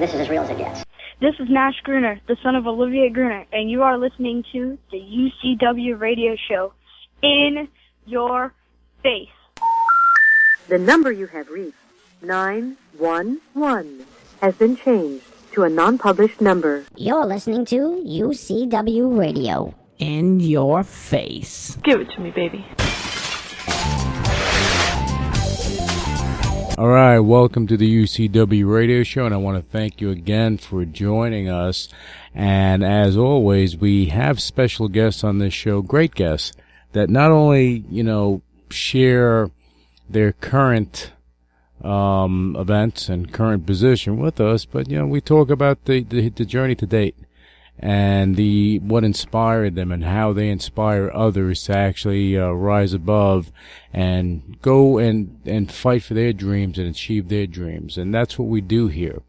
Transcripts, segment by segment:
this is as real as it gets. This is Nash Gruner, the son of Olivia Gruner, and you are listening to the UCW radio show, In Your Face. The number you have reached, 911, has been changed to a non-published number. You're listening to UCW Radio. In Your Face. Give it to me, baby. All right, welcome to the UCW radio show, and I want to thank you again for joining us. And as always, we have special guests on this show, great guests, that not only, share their current events and current position with us, but, we talk about the journey to date and what inspired them and how they inspire others to actually rise above and go and fight for their dreams and achieve their dreams. And that's what we do here.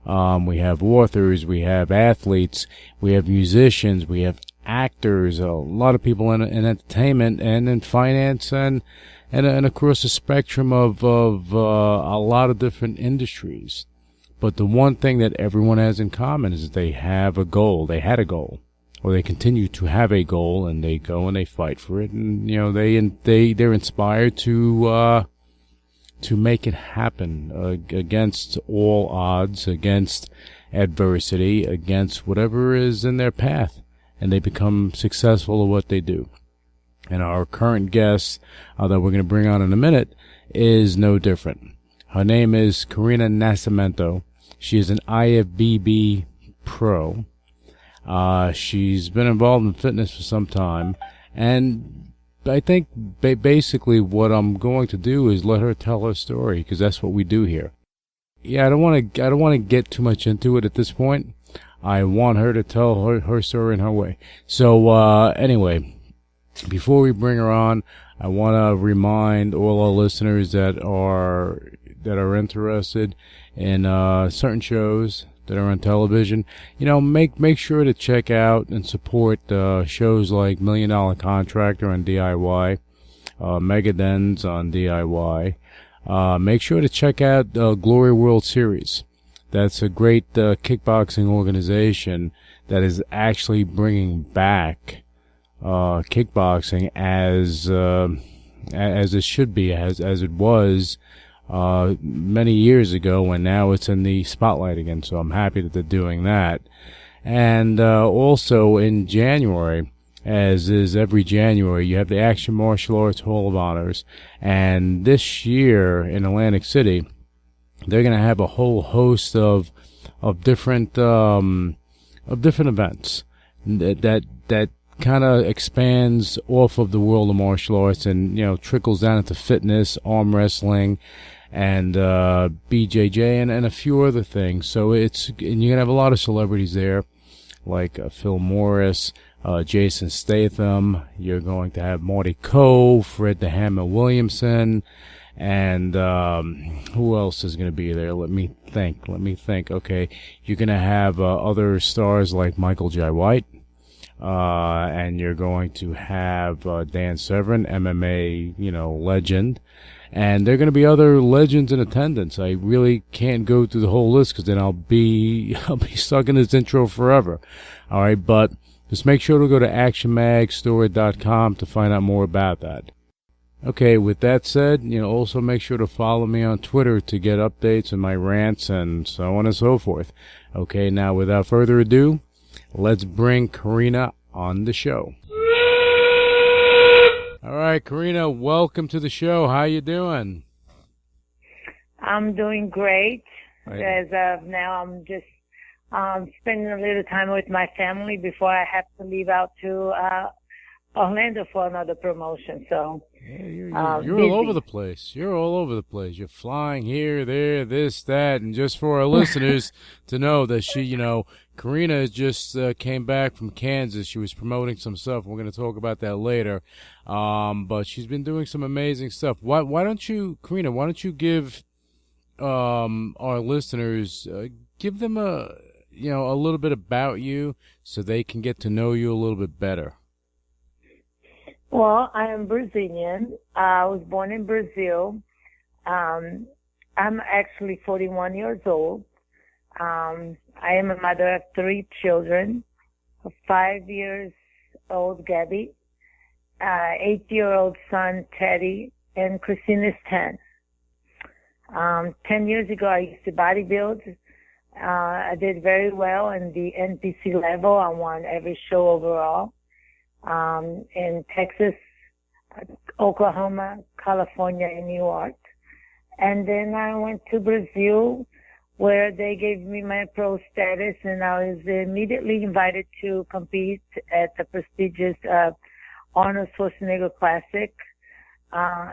We have authors, we have athletes, we have musicians, we have actors, a lot of people in entertainment and in finance and across the spectrum of a lot of different industries. But the one thing that everyone has in common is that they have a goal. They had a goal, or they continue to have a goal, and they go and they fight for it. And they're inspired to make it happen against all odds, against adversity, against whatever is in their path, and they become successful at what they do. And our current guest that we're going to bring on in a minute is no different. Her name is Karina Nascimento. She is an IFBB Pro. She's been involved in fitness for some time, and I think basically what I'm going to do is let her tell her story, because that's what we do here. Yeah, I don't want to get too much into it at this point. I want her to tell her story in her way. So anyway, before we bring her on, I want to remind all our listeners that are interested in certain shows that are on television, make sure to check out and support shows like $1 Million Contractor on DIY, Mega Dens on DIY. Make sure to check out Glory World Series. That's a great kickboxing organization that is actually bringing back kickboxing as it should be, as it was many years ago, and now it's in the spotlight again, so I'm happy that they're doing that. And also in January, as is every January, you have the Action Martial Arts Hall of Honors, and this year in Atlantic City, they're going to have a whole host of different events that kind of expands off of the world of martial arts and trickles down into fitness, arm wrestling, and BJJ and a few other things. So and you're gonna have a lot of celebrities there, like Phil Morris, Jason Statham. You're going to have Marty Coe, Fred the Hammer Williamson, and who else is going to be there? Let me think. Okay, you're going to have other stars like Michael J. White. And you're going to have Dan Severn, MMA, legend. And there are going to be other legends in attendance. I really can't go through the whole list because then I'll be stuck in this intro forever. All right, but just make sure to go to actionmagstory.com to find out more about that. Okay, with that said, also make sure to follow me on Twitter to get updates and my rants and so on and so forth. Okay, now without further ado, let's bring Karina on the show. All right, Karina, welcome to the show. How you doing? I'm doing great. As of now, I'm just spending a little time with my family before I have to leave out to Orlando for another promotion. So you're all over the place. You're all over the place. You're flying here, there, this, that, and just for our listeners to know that she, Karina just came back from Kansas. She was promoting some stuff. We're going to talk about that later. But she's been doing some amazing stuff. Why don't you, Karina, give our listeners, give them a little bit about you so they can get to know you a little bit better. Well, I am Brazilian. I was born in Brazil. I'm actually 41 years old. I am a mother of 3 children, a 5-year-old Gabby, 8-year-old son Teddy, and Christine is 10. 10 years ago, I used to bodybuild. I did very well in the NPC level. I won every show overall. In Texas, Oklahoma, California, and New York. And then I went to Brazil, where they gave me my pro status, and I was immediately invited to compete at the prestigious Arnold Schwarzenegger Classic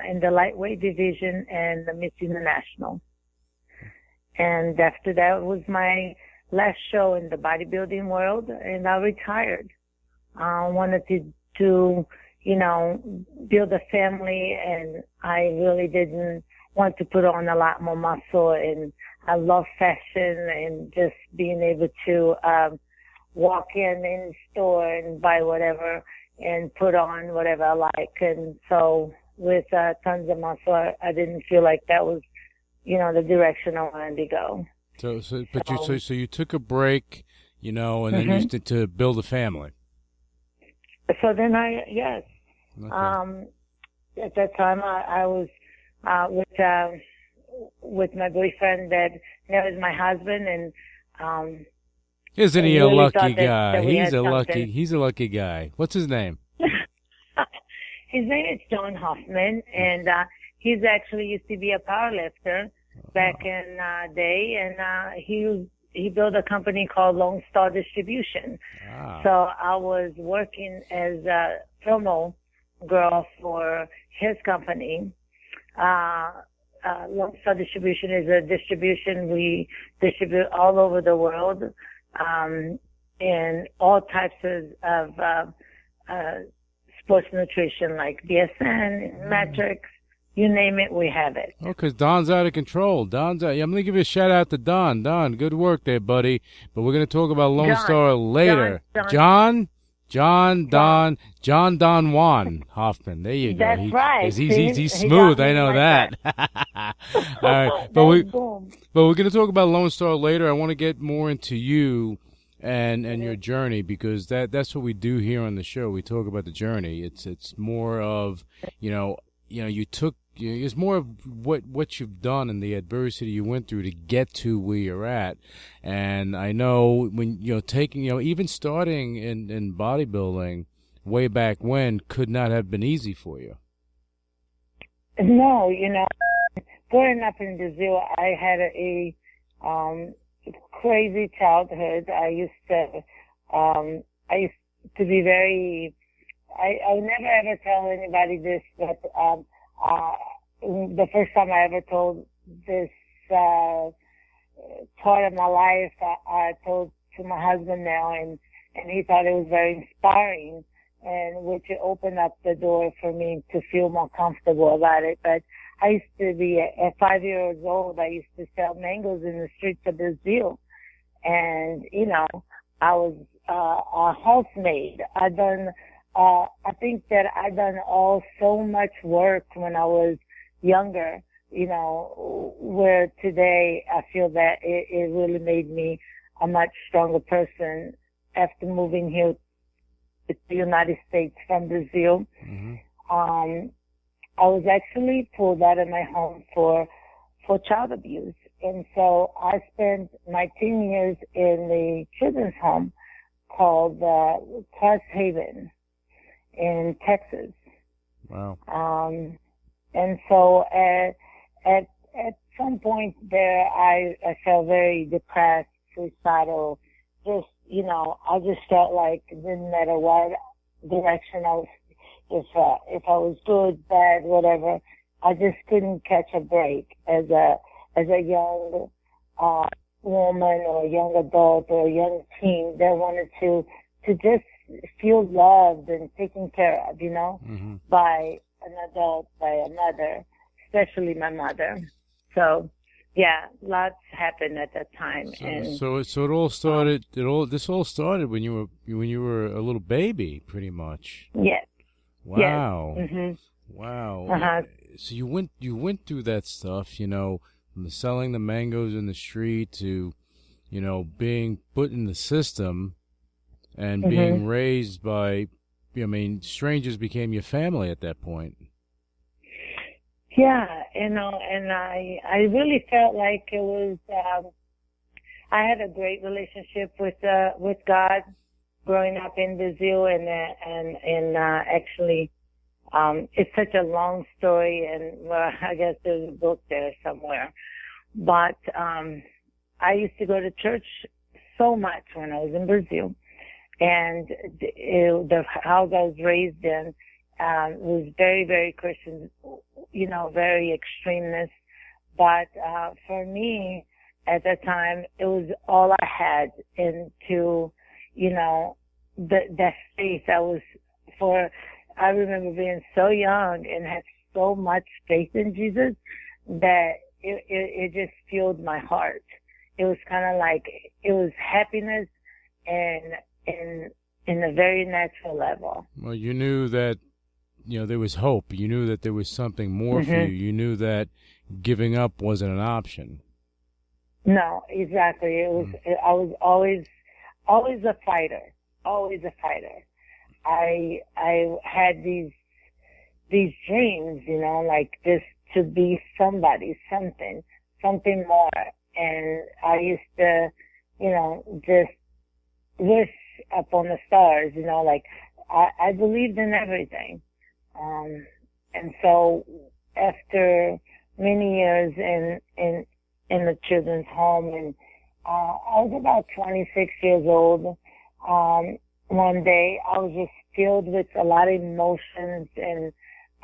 in the lightweight division and the Miss International. And after that was my last show in the bodybuilding world, and I retired. I wanted to build a family, and I really didn't want to put on a lot more muscle, and I love fashion and just being able to walk in the store and buy whatever and put on whatever I like. And so with tons of muscle, I didn't feel like that was, the direction I wanted to go. So you took a break, and then you started to build a family. So then yes. Okay. At that time I was with my boyfriend that now is my husband, and isn't he a really lucky guy? that we He's had a lucky guy. What's his name? His name is John Hoffman, and he's actually used to be a powerlifter back in day, and he built a company called Lone Star Distribution. So I was working as a promo girl for his company. Lone Star Distribution is a distribution. We distribute all over the world, in all types of sports nutrition, like BSN, Matrix, you name it, we have it. Oh, because Don's out of control. I'm going to give you a shout out to Don. Don, good work there, buddy. But we're going to talk about Lone Star later. John Don Juan Hoffman. There you go. That's right. He's smooth. I know that. All right, but we're going to talk about Lone Star later. I want to get more into you and your journey, because that's what we do here on the show. We talk about the journey. It's more of it's more of what you've done and the adversity you went through to get to where you're at. And I know when even starting in bodybuilding way back when could not have been easy for you. No, growing up in Brazil, I had a crazy childhood. I used to be very. I never ever tell anybody this, but the first time I ever told this part of my life, I told to my husband now, and he thought it was very inspiring, and which opened up the door for me to feel more comfortable about it. But I used to be, at 5 years old, I used to sell mangoes in the streets of Brazil. And, I was a housemaid. I think that I done so much work when I was younger, where today I feel that it really made me a much stronger person after moving here to the United States from Brazil. Mm-hmm. I was actually pulled out of my home for child abuse. And so I spent my teen years in the children's home called Cross Haven in Texas. Wow. And so at some point there, I felt very depressed, suicidal. Just, I just felt like it didn't matter what direction I was, if I was good, bad, whatever, I just couldn't catch a break as a young, woman or a young adult or a young teen that wanted to just feel loved and taken care of, mm-hmm. by an adult, by a mother, especially my mother. So, yeah, lots happened at that time. So it all started. This all started when you were a little baby, pretty much. Yes. Wow. Yes. Mm-hmm. Wow. Uh-huh. So you went through that stuff, from selling the mangoes in the street to, being put in the system and being raised by, strangers became your family at that point. Yeah, and I really felt like it was, I had a great relationship with God growing up in Brazil, and actually, it's such a long story, and well, I guess there's a book there somewhere. But I used to go to church so much when I was in Brazil, and the house I was raised in was very, very Christian, very extremist. But for me, at that time, it was all I had into, that faith. I remember being so young and had so much faith in Jesus that it just fueled my heart. It was kind of like, it was happiness and in a very natural level. Well, you knew that, there was hope. You knew that there was something more for you. You knew that giving up wasn't an option. No, exactly. It was. I was always a fighter. Always a fighter. I had these dreams, like this, to be somebody, something more. And I used to, just wish upon the stars, like I believed in everything. And so after many years in the children's home, and I was about 26 years old. One day I was just filled with a lot of emotions, and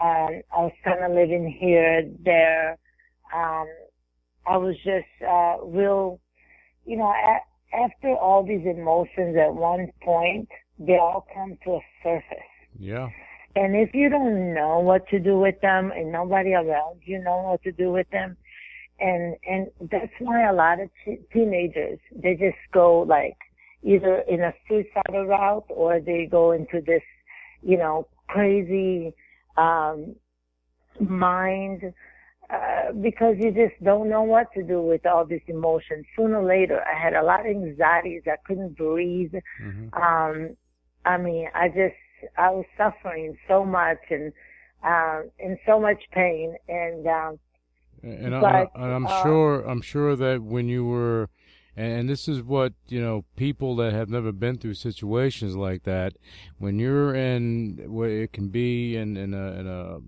I was kind of living here, there. I was just real, after all these emotions at one point, they all come to a surface. Yeah. And if you don't know what to do with them, and nobody around you know what to do with them, and that's why a lot of teenagers, they just go like either in a suicidal route, or they go into this, crazy mind, because you just don't know what to do with all this emotion. Sooner or later, I had a lot of anxieties. I couldn't breathe. I was suffering so much and in so much pain, and I'm sure that when you were, and this is what, people that have never been through situations like that, when you're in what it can be in a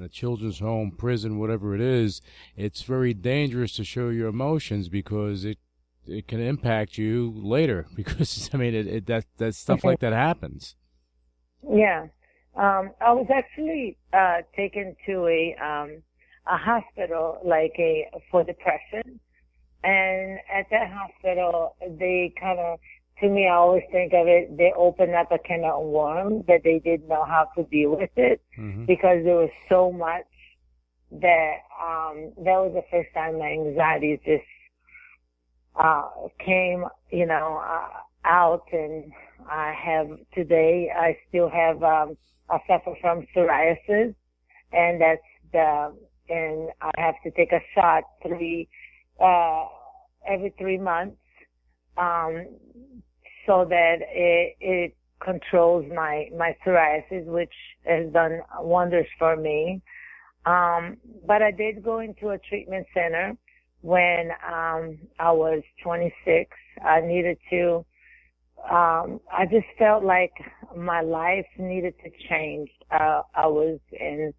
children's home, prison, whatever it is, it's very dangerous to show your emotions, because it can impact you later, because that stuff like that happens. Yeah. I was actually taken to a hospital for depression. And at that hospital, they kind of, to me, I always think of it, they opened up a can of worms that they didn't know how to deal with it, because there was so much that, that was the first time my anxieties just, came, out. And I still have, I suffer from psoriasis, and and I have to take a shot every 3 months, so that it controls my psoriasis, which has done wonders for me. But I did go into a treatment center when I was 26. I needed to, I just felt like my life needed to change. I was in,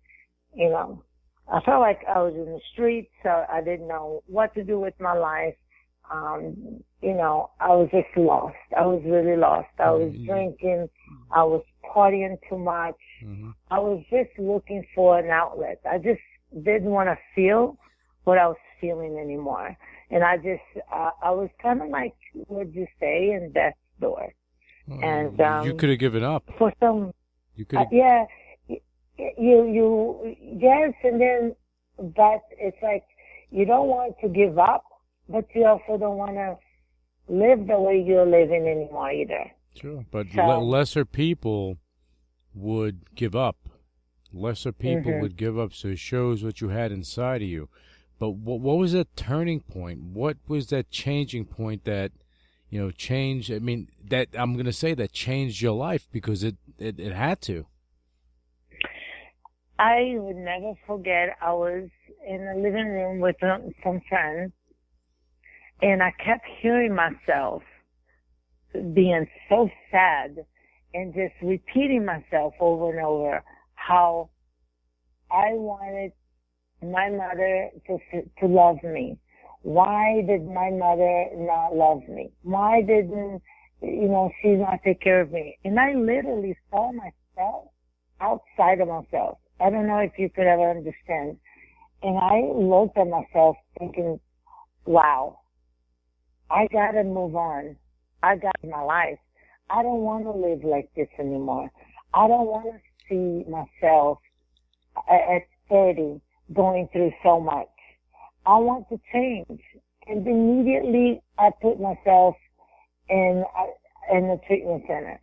I felt like I was in the streets, so I didn't know what to do with my life. I was just lost. I was really lost. I was drinking. I was partying too much. I was just looking for an outlet. I just didn't want to feel what I was feeling anymore. And I was kind of like, what'd you say, in death's door. And you could have given up. For some, you could have. Yeah. Yes, and then, but it's like, you don't want to give up, but you also don't want to live the way you're living anymore either. Sure, but lesser people would give up. Lesser people would give up, so it shows what you had inside of you. But what was that turning point? What was that changing point that change? I mean, that I'm going to say that changed your life because it had to. I would never forget, I was in the living room with some friends, and I kept hearing myself being so sad and just repeating myself over and over how I wanted my mother to love me. Why did my mother not love me? Why didn't, she not take care of me? And I literally saw myself outside of myself. I don't know if you could ever understand. And I looked at myself thinking, wow, I gotta move on. I got my life. I don't want to live like this anymore. I don't want to see myself at 30 going through so much. I want to change. And immediately I put myself in the treatment center.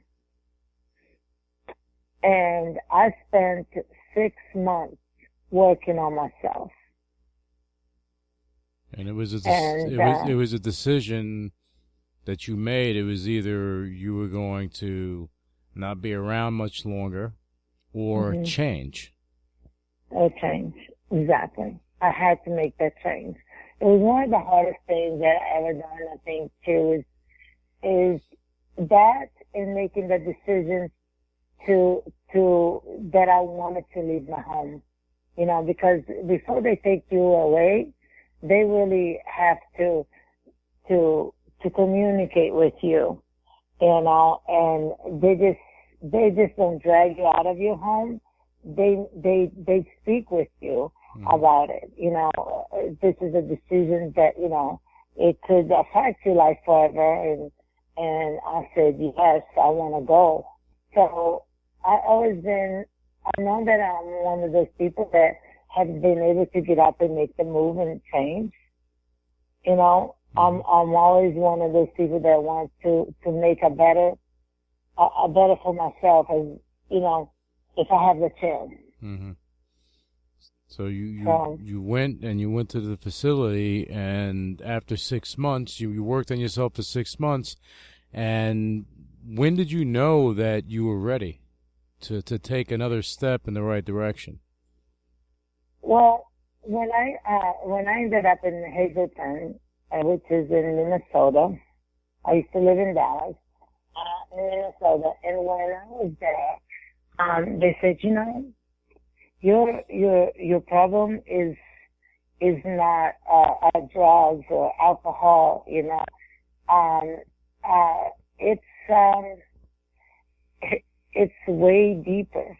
And I spent 6 months working on myself. And it was a decision that you made. It was either you were going to not be around much longer or change. Or change, exactly. I had to make that change. It was one of the hardest things that I ever done, I think, too, is that and making the decision that I wanted to leave my home. Because before they take you away, they really have to communicate with you, and they just don't drag you out of your home. They speak with you about it. This is a decision that, it could affect your life forever. And I said, yes, I want to go. So I know that I'm one of those people that have been able to get up and make the move and change. I'm always one of those people that wants to make a better for myself, as if I have the chance. Mm-hmm. So you went to the facility, and after 6 months, you worked on yourself for 6 months. And when did you know that you were ready to take another step in the right direction? Well, when I ended up in Hazleton, which is in Minnesota, I used to live in Dallas, in Minnesota, and when I was there, they said, your problem is not drugs or alcohol, it's way deeper.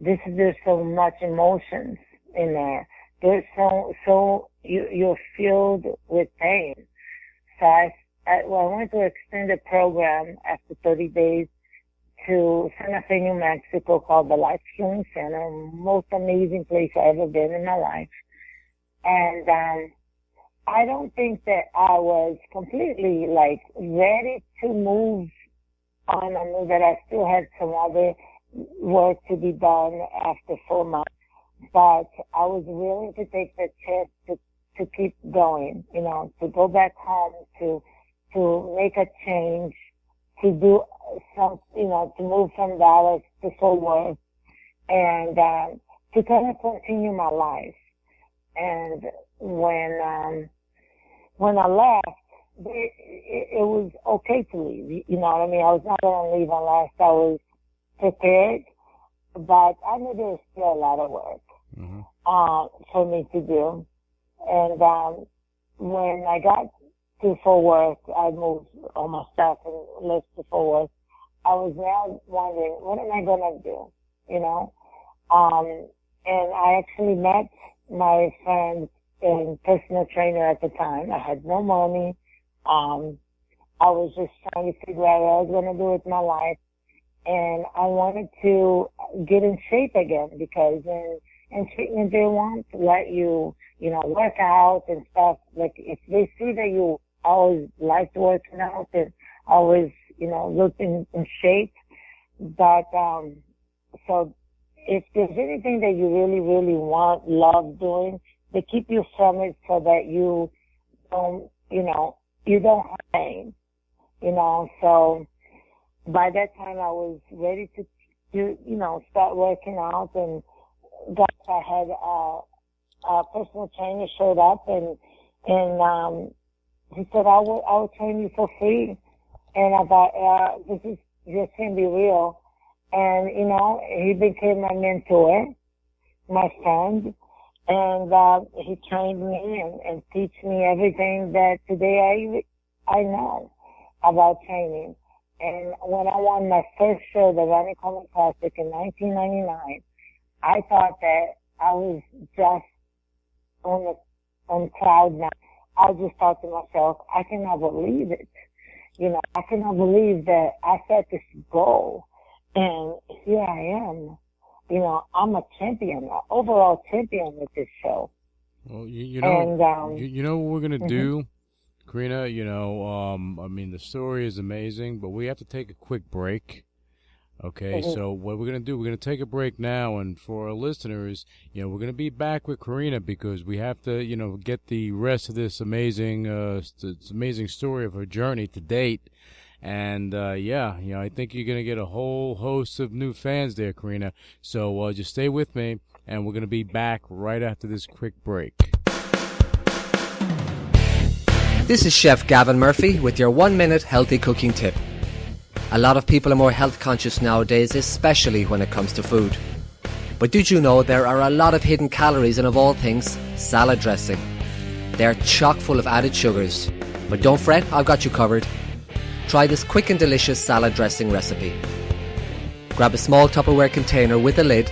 There's so much emotions in there. There's so you're filled with pain. So I went to an extended program after 30 days to Santa Fe, New Mexico, called the Life Healing Center. Most amazing place I've ever been in my life. And I don't think that I was completely ready to move on. I knew that I still had some other work to be done after 4 months, but I was willing to take the chance to keep going, to go back home, to make a change, to do some, to move from Dallas to Fort Worth, and to kind of continue my life. And when I left, it was okay to leave. You know what I mean? I was not going to leave unless I was prepared, but I knew there was still a lot of work for me to do. And when I got to Fort Worth, I moved all my stuff and lived to Fort Worth. I was now wondering, what am I going to do? And I actually met my friend and personal trainer at the time. I had no money. I was just trying to figure out what I was going to do with my life. And I wanted to get in shape again, because in treatment they want to let you, work out and stuff. Like, if they see that you always liked working out and always, looked in shape. But, so if there's anything that you really, really love doing, they keep you from it so that you don't, you don't have pain. So by that time I was ready to start working out, and I had a personal trainer showed up, and he said, I will train you for free. And I thought, this can be real. And, he became my mentor, my friend, and he trained me and teach me everything that today I know about training. And when I won my first show, the Ronnie Coleman Classic in 1999, I thought that I was just on cloud nine. I just thought to myself, I cannot believe it. I cannot believe that I set this goal, and here I am. I'm a champion, an overall champion with this show. Well, you know what we're gonna do, Karina. The story is amazing, but we have to take a quick break. Okay, so what we're going to do, we're going to take a break now, and for our listeners, we're going to be back with Karina because we have to, get the rest of this amazing story of her journey to date. And, I think you're going to get a whole host of new fans there, Karina. So just stay with me, and we're going to be back right after this quick break. This is Chef Gavin Murphy with your 1-minute healthy cooking tip. A lot of people are more health conscious nowadays, especially when it comes to food. But did you know there are a lot of hidden calories in, of all things, salad dressing? They're chock full of added sugars. But don't fret, I've got you covered. Try this quick and delicious salad dressing recipe. Grab a small Tupperware container with a lid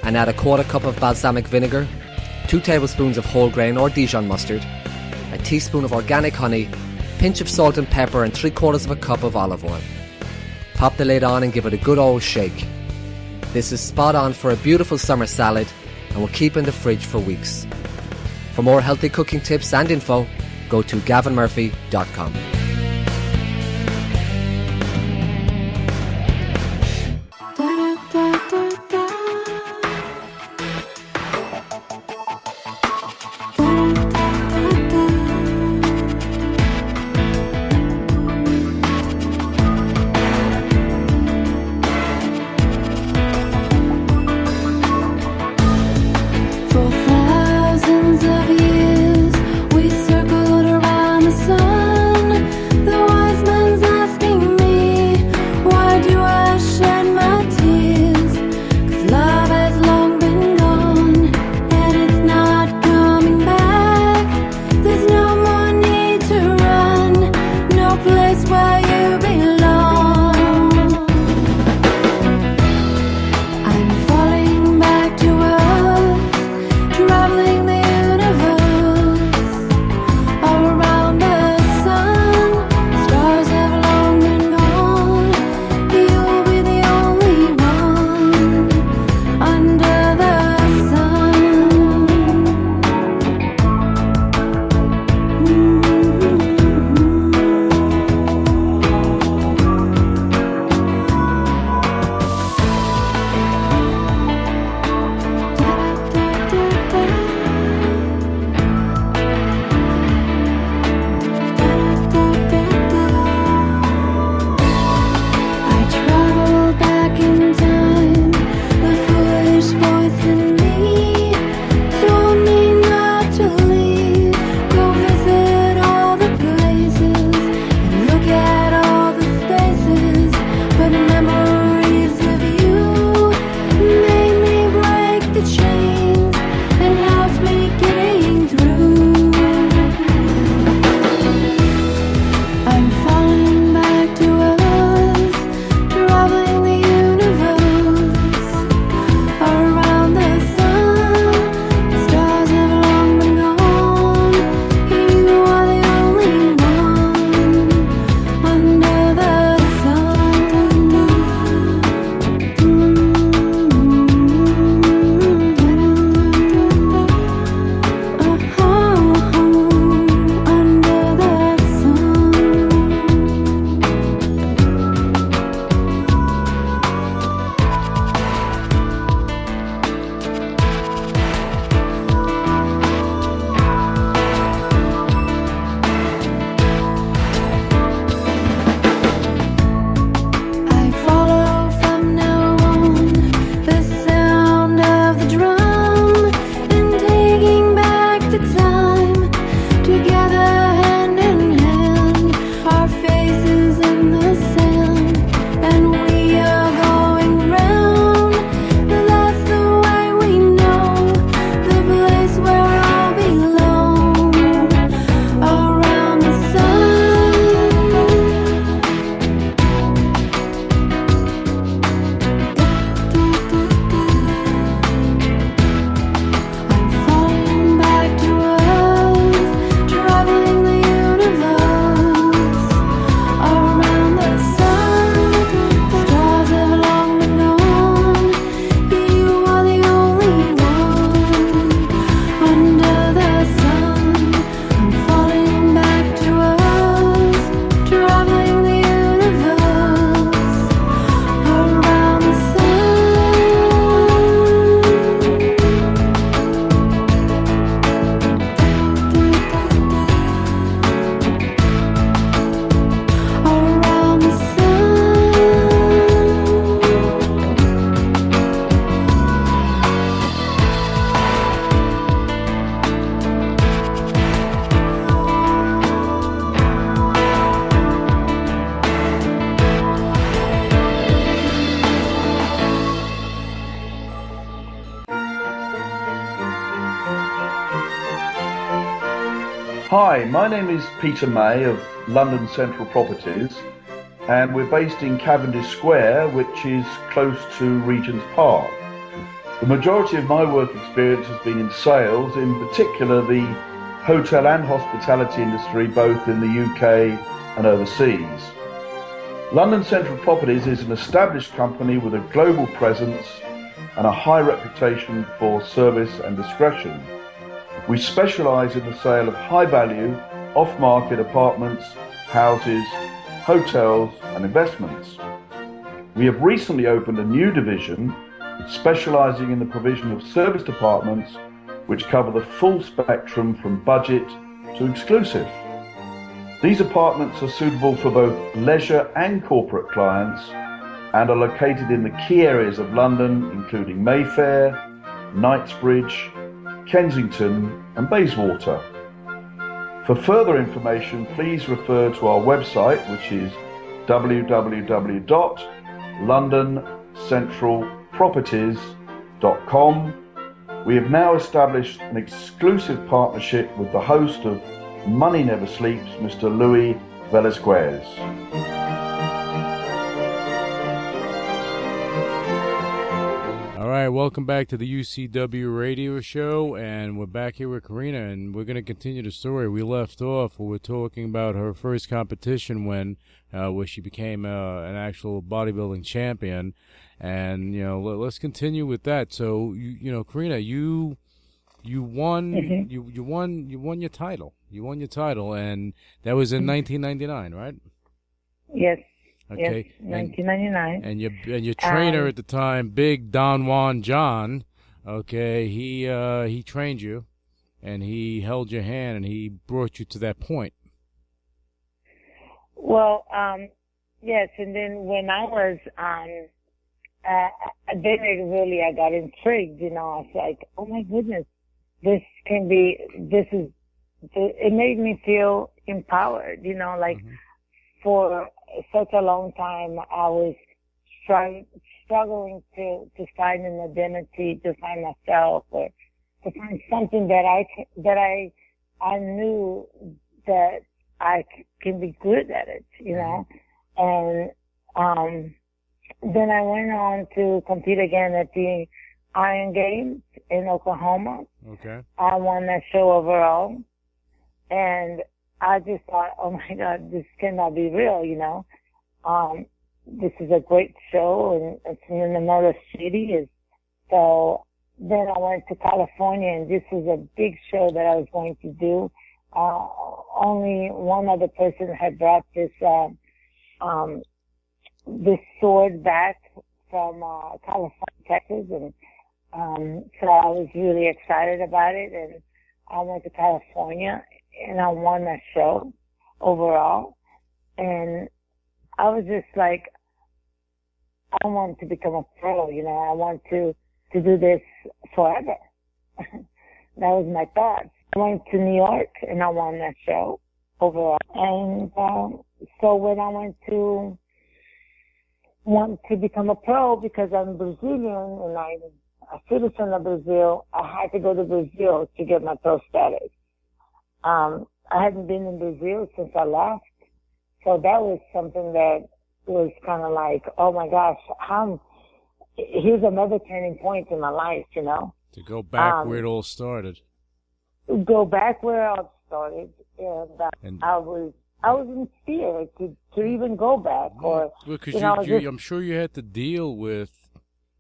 and add a 1/4 cup of balsamic vinegar, 2 tablespoons of whole grain or Dijon mustard, a teaspoon of organic honey, pinch of salt and pepper, and 3/4 cup of olive oil. Pop the lid on and give it a good old shake. This is spot on for a beautiful summer salad and will keep in the fridge for weeks. For more healthy cooking tips and info, go to gavinmurphy.com. Thousands of years we circled around the sun. Hi, my name is Peter May of London Central Properties, and we're based in Cavendish Square, which is close to Regent's Park. The majority of my work experience has been in sales, in particular the hotel and hospitality industry, both in the UK and overseas. London Central Properties is an established company with a global presence and a high reputation for service and discretion. We specialise in the sale of high-value, off-market apartments, houses, hotels and investments. We have recently opened a new division specialising in the provision of service departments which cover the full spectrum from budget to exclusive. These apartments are suitable for both leisure and corporate clients and are located in the key areas of London, including Mayfair, Knightsbridge, Kensington and Bayswater. For further information, please refer to our website, which is www.londoncentralproperties.com. We have now established an exclusive partnership with the host of Money Never Sleeps, Mr. Louis Velazquez. All right, welcome back to the UCW radio show, and we're back here with Karina, and we're going to continue the story we left off where we're talking about her first competition where she became an actual bodybuilding champion, and let's continue with that. So Karina, you won you won your title. You won your title, and that was in 1999, right? Yes. Okay. Yes, 1999. And your trainer at the time, Big Don Juan John, okay, he trained you, and he held your hand, and he brought you to that point. Well, yes, and then when I was then I got intrigued. I was like, oh my goodness, it made me feel empowered. For such a long time, I was struggling to find an identity, to find myself, or to find something that I knew that I can be good at it, And then I went on to compete again at the Iron Games in Oklahoma. Okay. I won that show overall, and I just thought, oh my God, this cannot be real, This is a great show, and it's in the Motor City. So then I went to California, and this was a big show that I was going to do. Only one other person had brought this sword back from California, Texas, and so I was really excited about it, and I went to California, and I won that show overall. And I was just like, I want to become a pro, I want to do this forever. That was my thoughts. I went to New York, and I won that show overall. And so when I want to become a pro, because I'm Brazilian and I'm a citizen of Brazil, I had to go to Brazil to get my pro status. I hadn't been in Brazil since I left, so that was something that was kind of like, oh my gosh, here's another turning point in my life, To go back where it all started. Go back where it all started, and I was in fear to even go back, because I'm sure you had to deal with,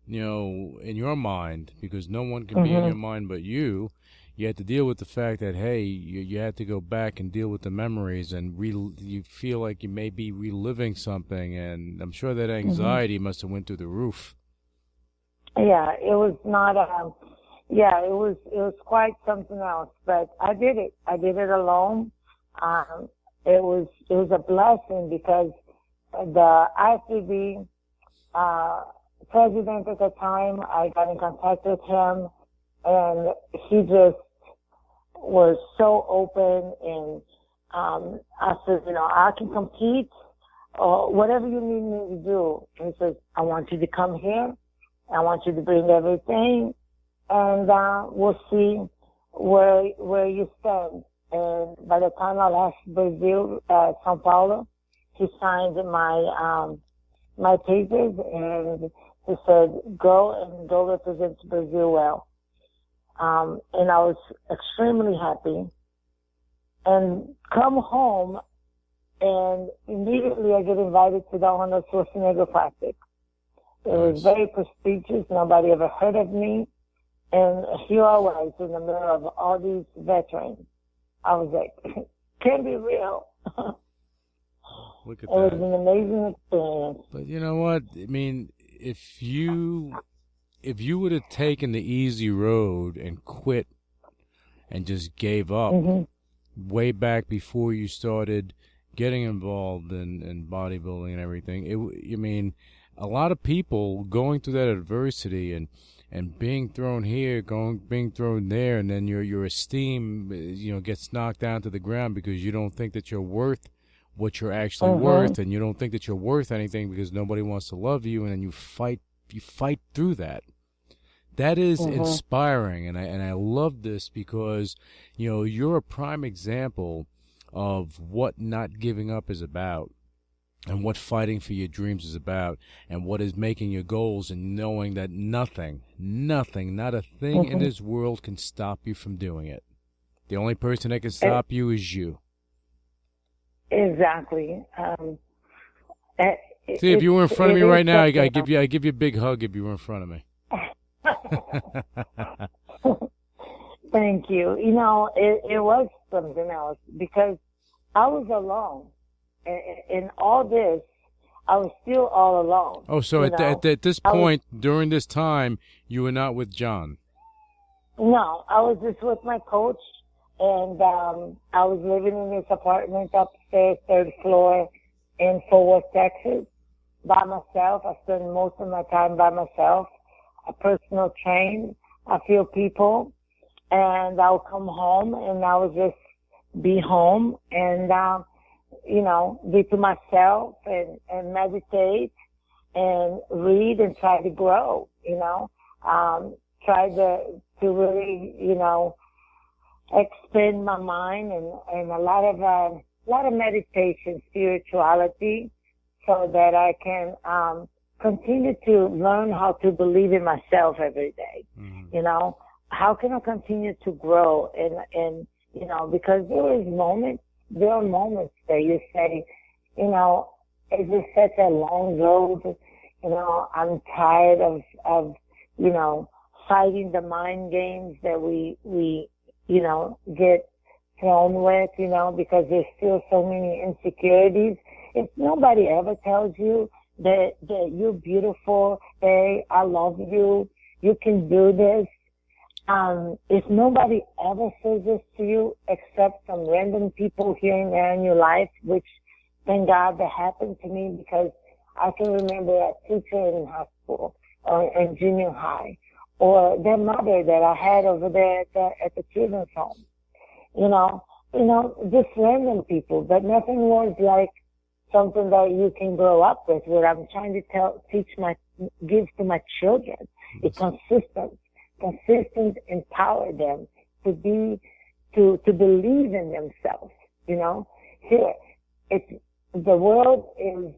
in your mind, because no one can be in your mind but you. You had to deal with the fact that, hey, you had to go back and deal with the memories, and you feel like you may be reliving something, and I'm sure that anxiety must have went through the roof. Yeah, it was not. It was quite something else, but I did it. I did it alone. It was a blessing, because the IFBB president at the time, I got in contact with him, and he just was so open, and I said, I can compete, or whatever you need me to do. He says, I want you to come here, I want you to bring everything, and we'll see where you stand. And by the time I left Brazil, Sao Paulo, he signed my papers, and he said, go represent Brazil well. And I was extremely happy. And come home, and immediately I get invited to the Arnold Schwarzenegger Classic. It was very prestigious. Nobody ever heard of me. And here I was in the middle of all these veterans. I was like, can't be real. Look at it was an amazing experience. But you know what? I mean, if you would have taken the easy road and quit and just gave up way back before you started getting involved in bodybuilding and everything, a lot of people going through that adversity and being thrown here, being thrown there, and then your esteem, gets knocked down to the ground because you don't think that you're worth what you're actually worth, and you don't think that you're worth anything because nobody wants to love you, and then you fight through that. That is inspiring, and I love this because, you're a prime example of what not giving up is about, and what fighting for your dreams is about, and what is making your goals, and knowing that nothing, not a thing in this world can stop you from doing it. The only person that can stop you is you. Exactly. See, if you were in front of me right now, I give you a big hug if you were in front of me. Thank you. It was something else because I was alone. In all this, I was still all alone. Oh, so at this point, during this time, you were not with John? No, I was just with my coach, and I was living in this apartment upstairs, third floor in Fort Worth, Texas, by myself. I spend most of my time by myself. I personal train. I feel people, and I'll come home, and I would just be home and be to myself and meditate and read and try to grow, try to really, expand my mind and a lot of meditation, spirituality, so that I can, continue to learn how to believe in myself every day. How can I continue to grow and because there are moments that you say, it's just such a long road. I'm tired of fighting the mind games that we get thrown with, because there's still so many insecurities. If nobody ever tells you that you're beautiful, hey, I love you, you can do this, if nobody ever says this to you except some random people here and there in your life, which thank God that happened to me, because I can remember a teacher in high school or in junior high, or their mother that I had over there at the children's home. Just random people, but nothing was like something that you can grow up with. What I'm trying to give to my children is consistent, empower them to believe in themselves. Here, the world is,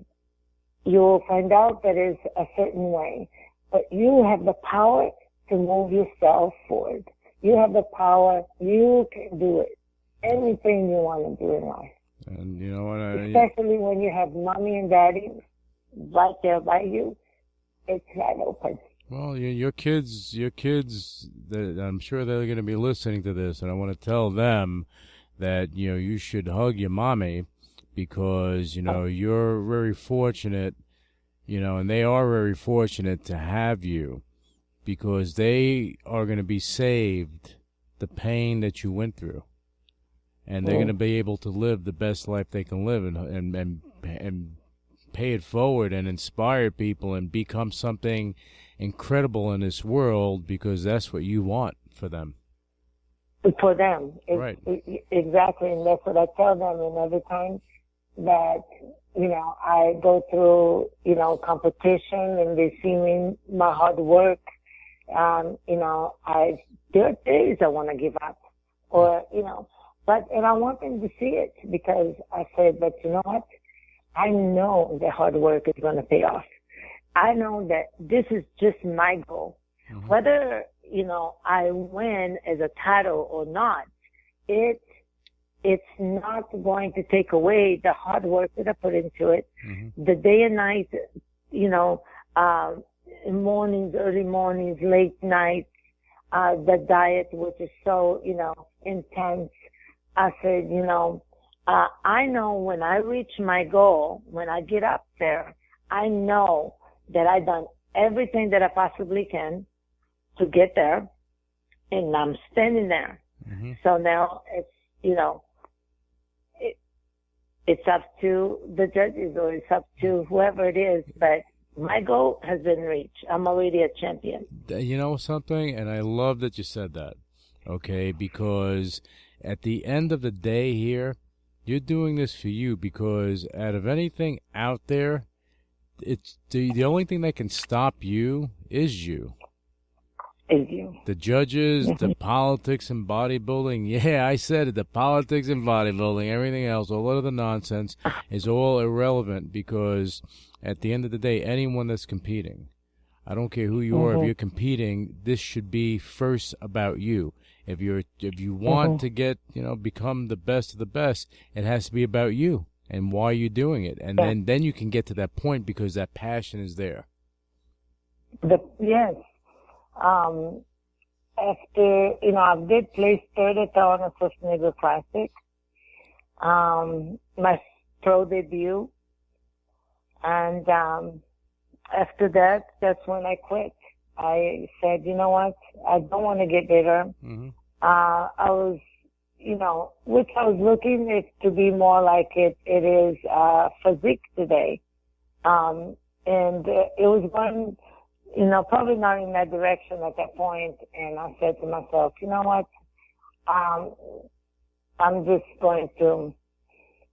you'll find out that it's a certain way, but you have the power to move yourself forward. You have the power. You can do it. Anything you want to do in life. And you know what? Especially when you have mommy and daddy right there by you, it's wide open. Well, your kids, I'm sure they're going to be listening to this, and I want to tell them that, you should hug your mommy because, you're very fortunate, and they are very fortunate to have you because they are going to be saved the pain that you went through. And they're going to be able to live the best life they can live and pay it forward and inspire people and become something incredible in this world because that's what you want for them. For them. Right. Exactly. And that's what I tell them. And every time that, I go through, competition and they see me, my hard work, there are days I want to give up or, and I want them to see it because I said, but you know what? I know that hard work is going to pay off. I know that this is just my goal. Mm-hmm. Whether, I win as a title or not, it's not going to take away the hard work that I put into it. Mm-hmm. The day and night, mornings, early mornings, late nights, the diet, which is so, intense. I said, I know when I reach my goal, when I get up there, I know that I've done everything that I possibly can to get there, and I'm standing there. Mm-hmm. So now it's up to the judges or it's up to whoever it is, but my goal has been reached. I'm already a champion. You know something? And I love that you said that, okay, because at the end of the day here, you're doing this for you because out of anything out there, it's the only thing that can stop you is you. Is you. The judges, the politics and bodybuilding. Yeah, I said it. The politics and bodybuilding, everything else, all of the nonsense is all irrelevant because at the end of the day, anyone that's competing, I don't care who you are, if you're competing, this should be first about you. If you want to get, become the best of the best, it has to be about you and why you're doing it. And then you can get to that point because that passion is there. Yes. After, I did place third at the Arnold Schwarzenegger Classic, my pro debut. And, after that, that's when I quit. I said, you know what? I don't want to get bigger. Mm-hmm. I was, which I was looking it to be more like it is, physique today. And it was going, probably not in that direction at that point. And I said to myself, you know what? I'm just going to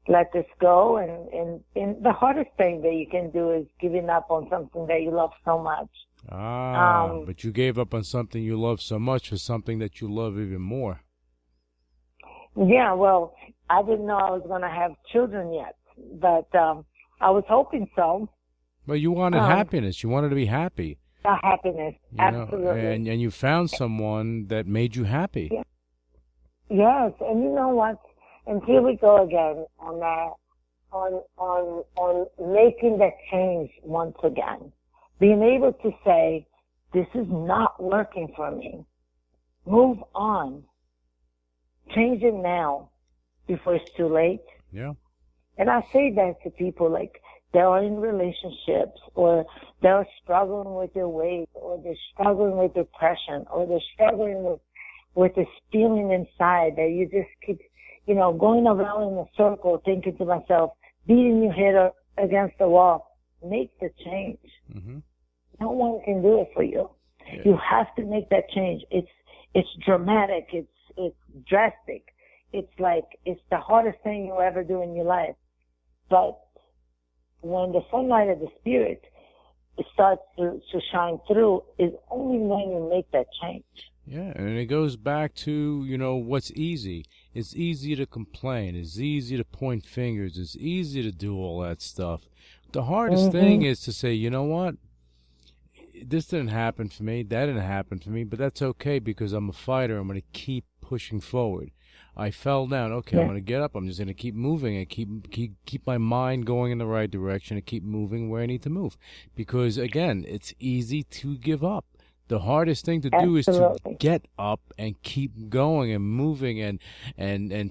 let this go. And the hardest thing that you can do is giving up on something that you love so much. But you gave up on something you love so much for something that you love even more. Yeah, well, I didn't know I was going to have children yet, but I was hoping so. But you wanted happiness. You wanted to be happy. Happiness, absolutely. And you found someone that made you happy. Yeah. Yes, and you know what? And here we go again on that, on making that change once again. Being able to say, this is not working for me. Move on. Change it now before it's too late. Yeah. And I say that to people like they are in relationships or they're struggling with their weight or they're struggling with depression or they're struggling with this feeling inside that you just keep, going around in a circle thinking to myself, beating your head against the wall. Make the change. Mm-hmm. No one can do it for you. Yeah. You have to make that change. It's dramatic. It's drastic. It's the hardest thing you'll ever do in your life. But when the sunlight of the spirit starts to shine through, is only when you make that change. Yeah, and it goes back to, what's easy. It's easy to complain. It's easy to point fingers. It's easy to do all that stuff. The hardest thing is to say, you know what? This didn't happen for me. That didn't happen for me. But that's okay because I'm a fighter. I'm going to keep pushing forward. I fell down. Okay, I'm going to get up. I'm just going to keep moving and keep my mind going in the right direction and keep moving where I need to move. Because, again, it's easy to give up. The hardest thing to do is to get up and keep going and moving and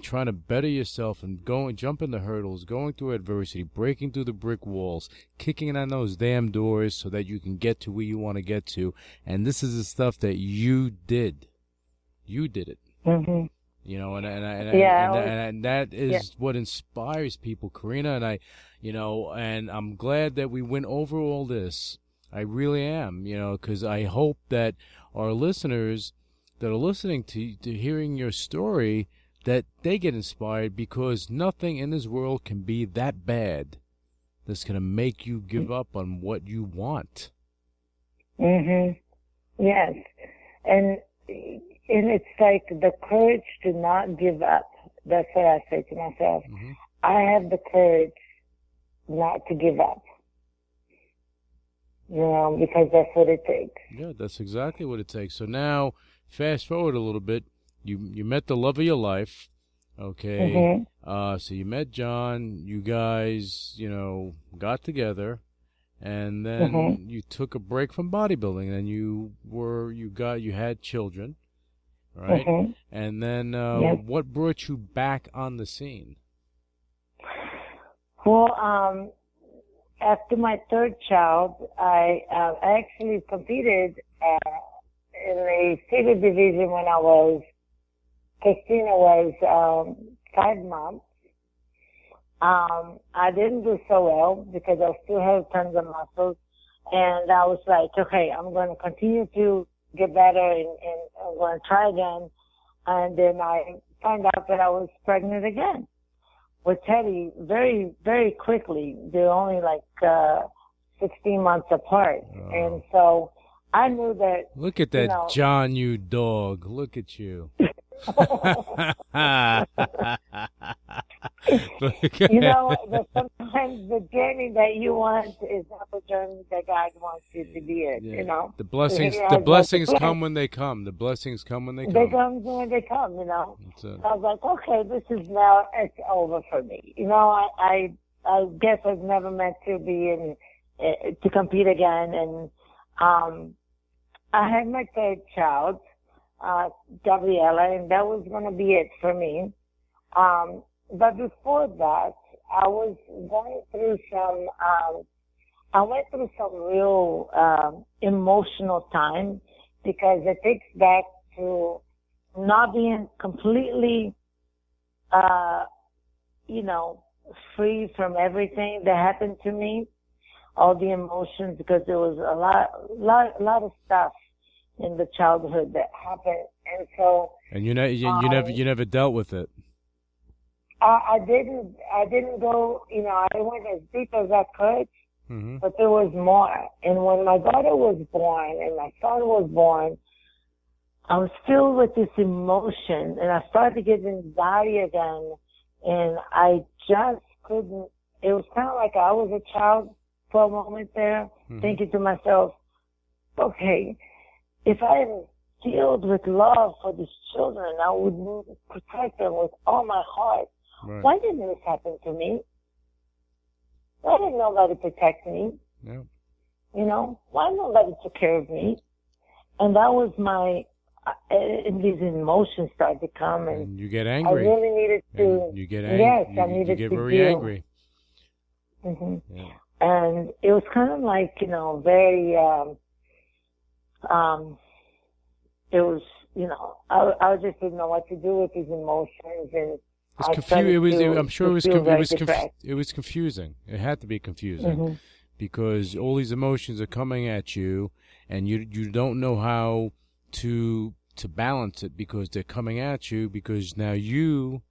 trying to better yourself and jumping the hurdles, going through adversity, breaking through the brick walls, kicking on those damn doors so that you can get to where you want to get to. And this is the stuff that you did. You did it. Mm-hmm. And that is what inspires people, Karina. And and I'm glad that we went over all this. I really am, because I hope that our listeners that are listening to hearing your story, that they get inspired because nothing in this world can be that bad that's going to make you give up on what you want. Yes. And it's like the courage to not give up. that's what I say to myself. I have the courage not to give up. Because that's what it takes. Yeah, that's exactly what it takes. So now, fast forward a little bit. You met the love of your life, okay? So you met John. You guys, got together, and then you took a break from bodybuilding. And you had children, right? And then what brought you back on the scene? Well, after my third child, I actually competed in the city division when Christina was 5 months. I didn't do so well because I still have tons of muscles, and I was like, okay, I'm going to continue to get better, and I'm going to try again. And then I found out that I was pregnant again with Teddy very, very quickly. They're only like 16 months apart. And so I knew that. Look at that, John, you dog. Look at you. Sometimes the journey that you want is not the journey that God wants you to be in, The blessings come when they come. The blessings come when they come. They come when they come, So I was like, okay, it's over for me. I guess I was never meant to be to compete again. And, I had my third child, Gabriella, and that was going to be it for me. But before that, I was going through I went through some real, emotional time because it takes back to not being completely, free from everything that happened to me, all the emotions, because there was a lot of stuff in the childhood that happened, and so. And you never dealt with it. I didn't go. I went as deep as I could, but there was more. And when my daughter was born and my son was born, I was filled with this emotion, and I started to get anxiety again, and I just couldn't. It was kind of like I was a child for a moment there, thinking to myself, okay, if I had filled with love for these children, I would protect them with all my heart. Right. Why didn't this happen to me? Why didn't nobody protect me? Yeah. Why nobody took care of me? And that was and these emotions started to come, and you get angry. I really needed to. You get angry. Yes, I needed to. You get very angry. Yeah. And it was kind of like, very, it was, I just didn't know what to do with these emotions, and I'm sure it was confusing. It had to be confusing because all these emotions are coming at you, and you don't know how to balance it because they're coming at you, because now you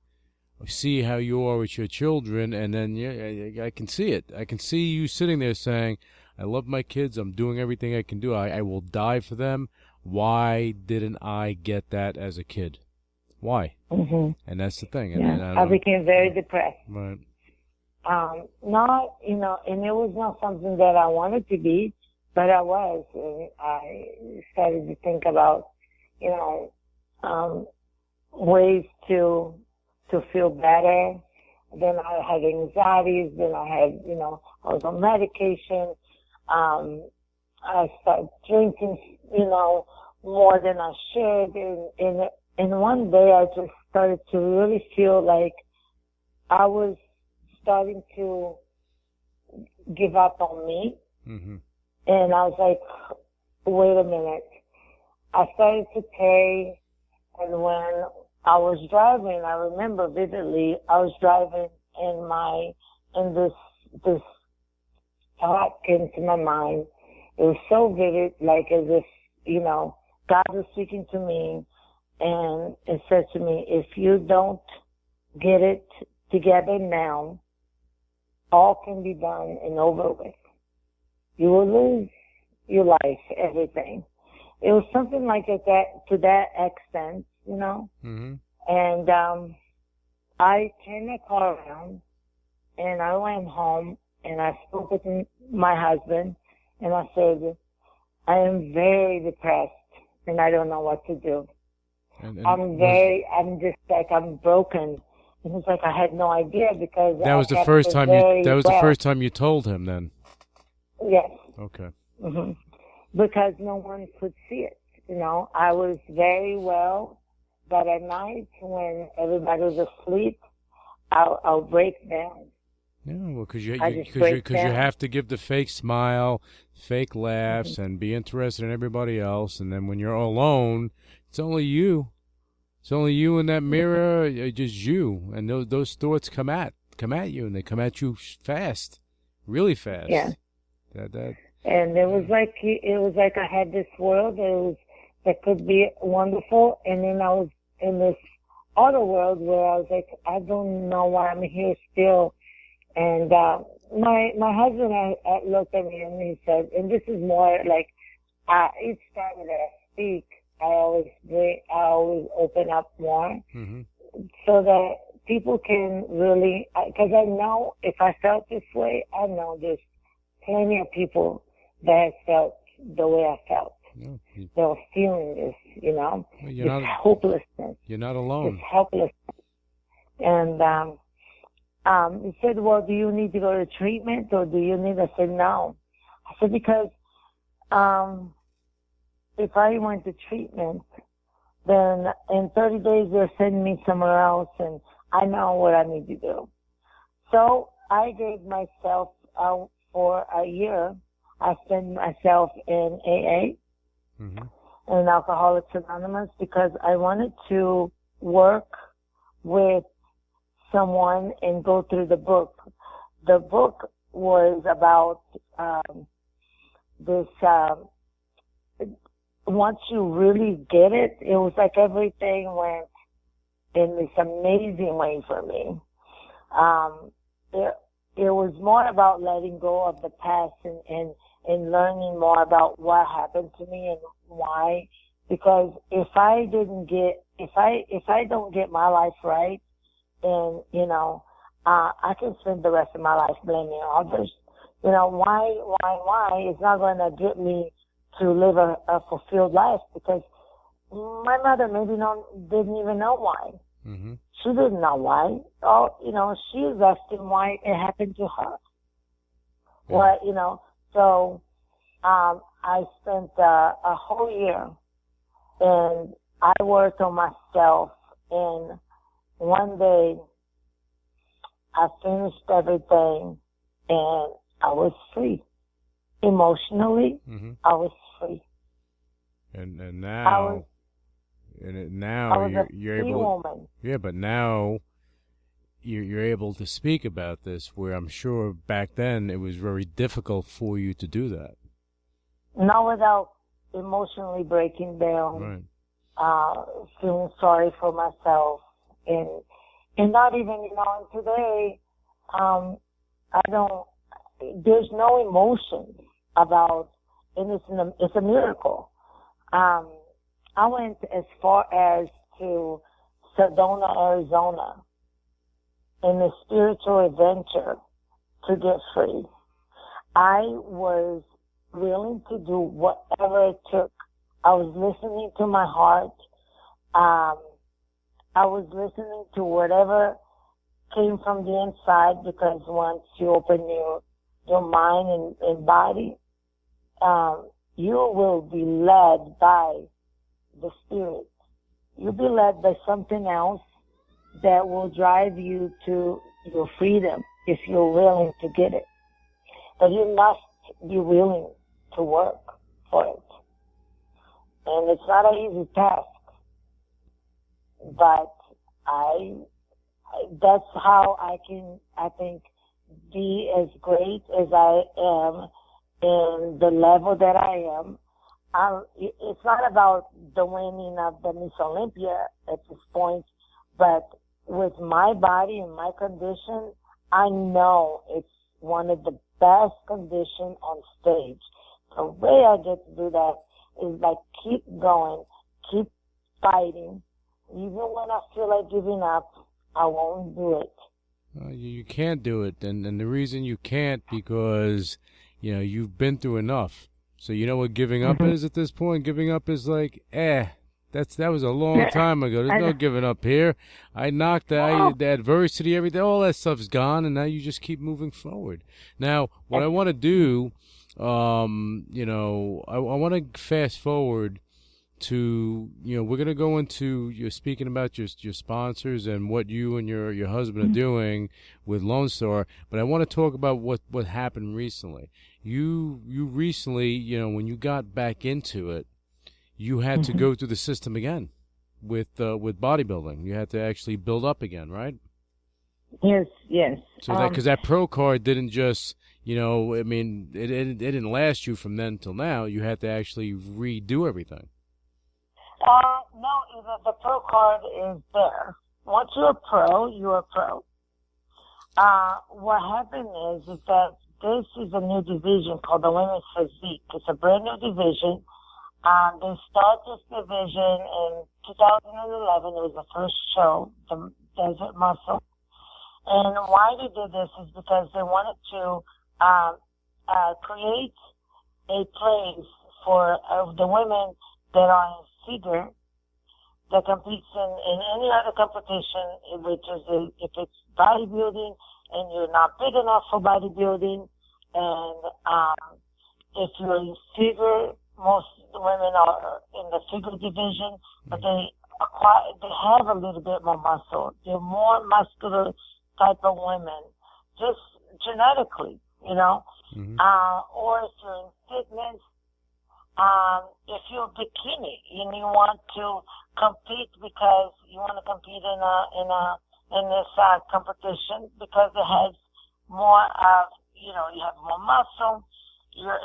see how you are with your children, and then I can see it. I can see you sitting there saying, I love my kids. I'm doing everything I can do. I will die for them. Why didn't I get that as a kid? Why? And that's the thing. Yeah. And I became very depressed. Right. Not, and it was not something that I wanted to be, but I was. And I started to think about, ways to feel better. Then I had anxieties. Then I had, I was on medication. I started drinking, more than I should. And one day I just started to really feel like I was starting to give up on me. And I was like, wait a minute. I started to pray, and when I was driving, I remember vividly, I was driving and this thought came to my mind. It was so vivid, like as if, God was speaking to me, and it said to me, if you don't get it together now, all can be done and over with. You will lose your life, everything. It was something like that, to that extent, And I turned the car around and I went home and I spoke with my husband and I said, I am very depressed and I don't know what to do. I'm just like, I'm broken. And he's like, I had no idea because that was the first time the first time you told him then. Yes. Okay. Mm-hmm. Because no one could see it. You know, I was very well, but at night when everybody was asleep, I'll break down. Yeah, well, because you have to give the fake smile, fake laughs, and be interested in everybody else, and then when you're alone, it's only you. It's only you in that mirror, just you, and those thoughts come at you, and they come at you fast, really fast. Yeah. And it was like I had this world that could be wonderful, and then I was in this other world where I was like, I don't know why I'm here still. And my husband looked at me and he said, and this is more like each time that I speak, I always open up more, so that people can really, because I know if I felt this way, I know there's plenty of people that have felt the way I felt. No, they were feeling this, you know, it's hopelessness. You're not alone. It's helplessness. And he said, well, do you need to go to treatment or do you need? I said, no. I said, because if I went to treatment, then in 30 days they'll send me somewhere else, and I know what I need to do. So I gave myself out for a year. I spent myself in AA, in Alcoholics Anonymous, because I wanted to work with someone and go through the book. The book was about this. Once you really get it, it was like everything went in this amazing way for me. It was more about letting go of the past and learning more about what happened to me and why. Because if I don't get my life right, then, you know, I can spend the rest of my life blaming others. You know, why? It's not going to get me to live a fulfilled life, because my mother maybe didn't even know why. She didn't know why. Oh, you know, she was asking why it happened to her. Yeah. Well, you know, so I spent a whole year and I worked on myself, and one day I finished everything and I was free. Emotionally, I was free. And now you're able. Woman. Yeah, but now you're able to speak about this, where I'm sure back then it was very difficult for you to do that. Not without emotionally breaking down, feeling sorry for myself, and not even, you know, today, there's no emotion about, and it's a miracle. I went as far as to Sedona, Arizona, in a spiritual adventure to get free. I was willing to do whatever it took. I was listening to my heart. I was listening to whatever came from the inside, because once you open your mind and body, you will be led by the Spirit. You'll be led by something else that will drive you to your freedom if you're willing to get it. But you must be willing to work for it. And it's not an easy task. But that's how I can, I think, be as great as I am in the level that I am. It's not about the winning of the Miss Olympia at this point, but with my body and my condition, I know it's one of the best conditions on stage. The way I get to do that is like keep going, keep fighting, even when I feel like giving up, I won't do it. You can't do it, and the reason you can't because you've been through enough. So you know what giving up is at this point? Giving up is like, that was a long time ago. There's no giving up here. I knocked the adversity, everything, all that stuff's gone, and now you just keep moving forward. Now, what I want to do, I want to fast forward to, we're going to go into, you're speaking about your sponsors and what you and your husband are doing with Lone Star, but I want to talk about what happened recently. You recently, when you got back into it, you had to go through the system again with bodybuilding. You had to actually build up again, right? Yes. So because that pro card didn't just, it didn't last you from then till now. You had to actually redo everything. No, the pro card is there. Once you're a pro, you're a pro. What happened is that this is a new division called the Women's Physique. It's a brand new division. They started this division in 2011. It was the first show, the Desert Muscle. And why they did this is because they wanted to create a place for the women that are in figure that competes in any other competition, which is if it's bodybuilding and you're not big enough for bodybuilding, and if you're in figure, most women are in the figure division, but they have a little bit more muscle. They're more muscular type of women, just genetically, or if you're in fitness, if you're a bikini and you want to compete because you want to compete in this competition because it has more of, you have more muscle, you're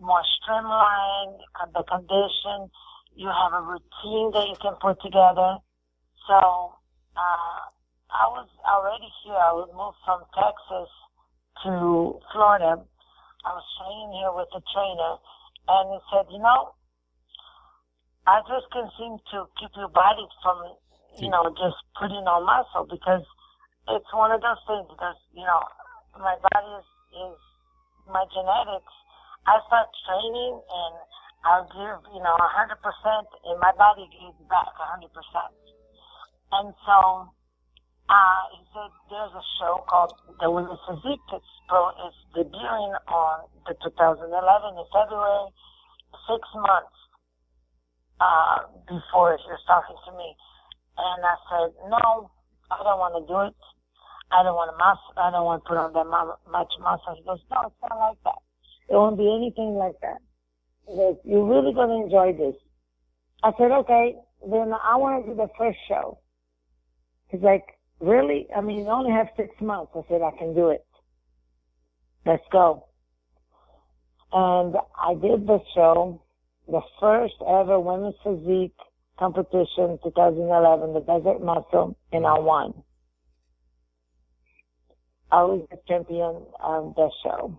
more streamlined, the condition, you have a routine that you can put together. So, I was already here. I was moved from Texas to Florida. I was training here with a trainer, and he said, I just can seem to keep your body from, just putting on muscle, because it's one of those things, because, my body is my genetics. I start training and I'll give, 100%, and my body gives back 100%. And so, he said there's a show called The Women's Physique. It's debuting on the 2011 in February, 6 months before he was talking to me. And I said, no, I don't want to do it. I don't want to put on that much muscle. He goes, no, it's not like that. It won't be anything like that. He goes, you're really going to enjoy this. I said, okay, then I want to do the first show. He's like, really? I mean, you only have 6 months. I said, I can do it. Let's go. And I did the show, the first ever Women's Physique competition, 2011, the Desert Muscle, and I won. I was the champion of the show.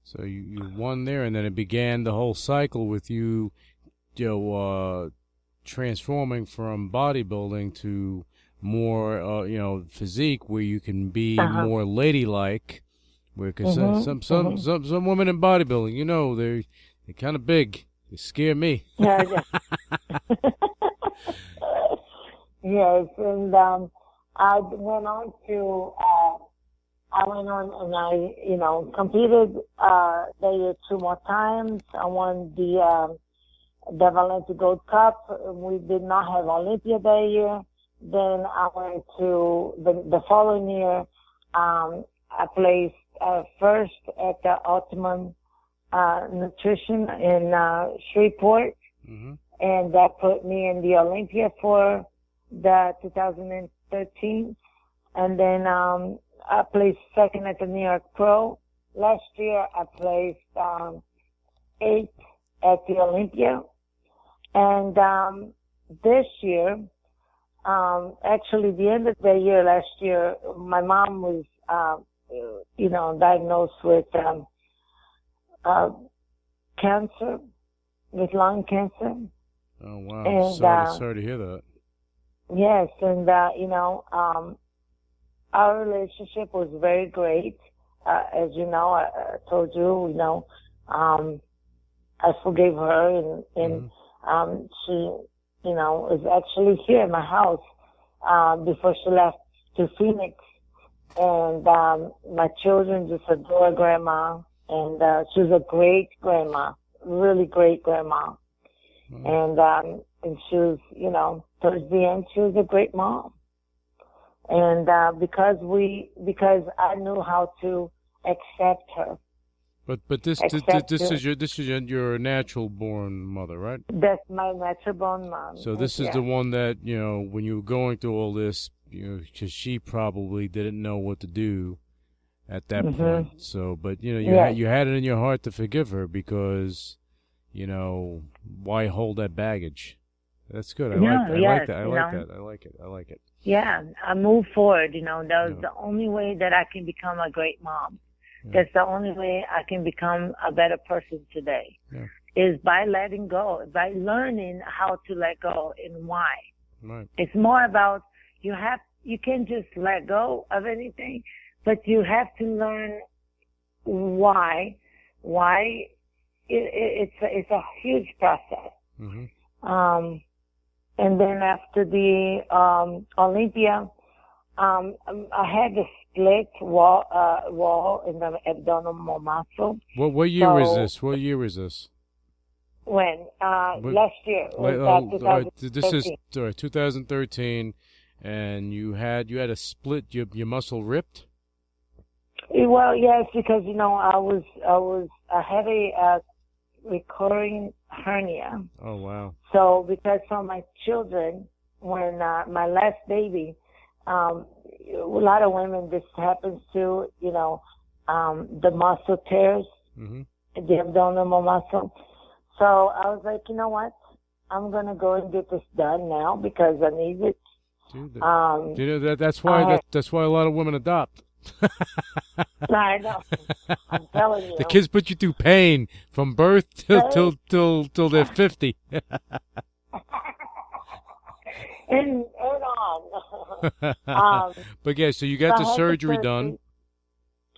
So you won there, and then it began the whole cycle with you, transforming from bodybuilding to more, physique, where you can be more ladylike. Because some women in bodybuilding, they're kind of big. They scare me. Yeah. Yes, and I went on and I competed that year 2 more times. I won the Valente Gold Cup. We did not have Olympia that year. Then I went to the following year. I placed first at the Ultimate Nutrition in Shreveport, and that put me in the Olympia for the 2013. And then I placed second at the New York Pro. Last year I placed 8th at the Olympia, and this year, actually the end of the year last year, my mom was diagnosed with cancer, with lung cancer. Oh, wow. And, Sorry to hear that. Yes, and our relationship was very great. As you know, I told you, I forgave her, and she, is actually here in my house before she left to Phoenix. And my children just adore Grandma, and she was a great grandma, really great grandma. And she was, towards the end, she was a great mom. And because I knew how to accept her. But this is your natural born mother, right? That's my natural born mom. So this is the one that, when you were going through all this, because she probably didn't know what to do at that point. So, but you had it in your heart to forgive her because, why hold that baggage? That's good. I like it. Yeah, I moved forward. That was the only way that I can become a great mom. Yeah. That's the only way I can become a better person today. Yeah. Is by letting go, by learning how to let go and why. Right. It's more about you can't just let go of anything, but you have to learn why. Why it's a huge process. And then after the Olympia, I had a split wall in the abdominal muscle. What year was this? What year was this? When? Last year. This is 2013, and you had a split. Your muscle ripped. Well, yes, because I had a recurring hernia. Oh wow! So because for my children, when my last baby, a lot of women this happens to, the muscle tears, the abdominal muscle. So I was like, you know what? I'm gonna go and get this done now because I need it. Dude, that's why a lot of women adopt. I know. I'm telling you. The kids put you through pain from birth till they're 50. and on. But yeah, so you got the surgery done.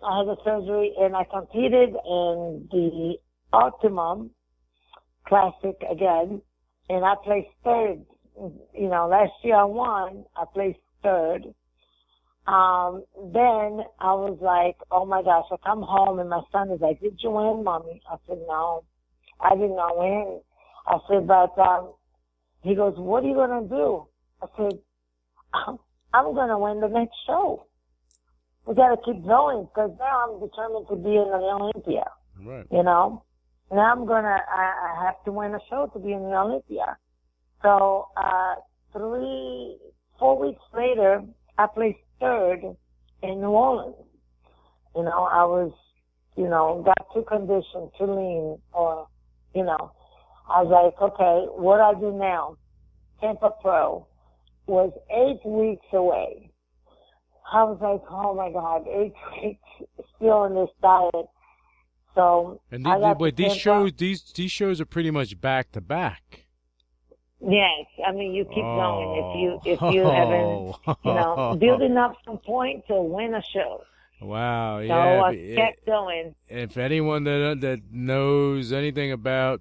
I had the surgery, and I competed in the Optimum Classic again, and I placed third. Last year I won. I placed third. Then I was like, oh my gosh, I come home and my son is like, did you win, Mommy? I said, no, I did not win. I said, but, he goes, what are you going to do? I said, I'm going to win the next show. We got to keep going because now I'm determined to be in the Olympia. Right. Now I have to win a show to be in the Olympia. So, 4 weeks later, I placed third in New Orleans. I was, got too conditioned, too lean, or, I was like, okay, what do I do now? Tampa Pro was 8 weeks away. I was like, oh my God, 8 weeks still in this diet. So, and these shows are pretty much back to back. Yes, I mean you keep going if you haven't building up some point to win a show. Wow, so yeah. I kept going. If anyone that knows anything about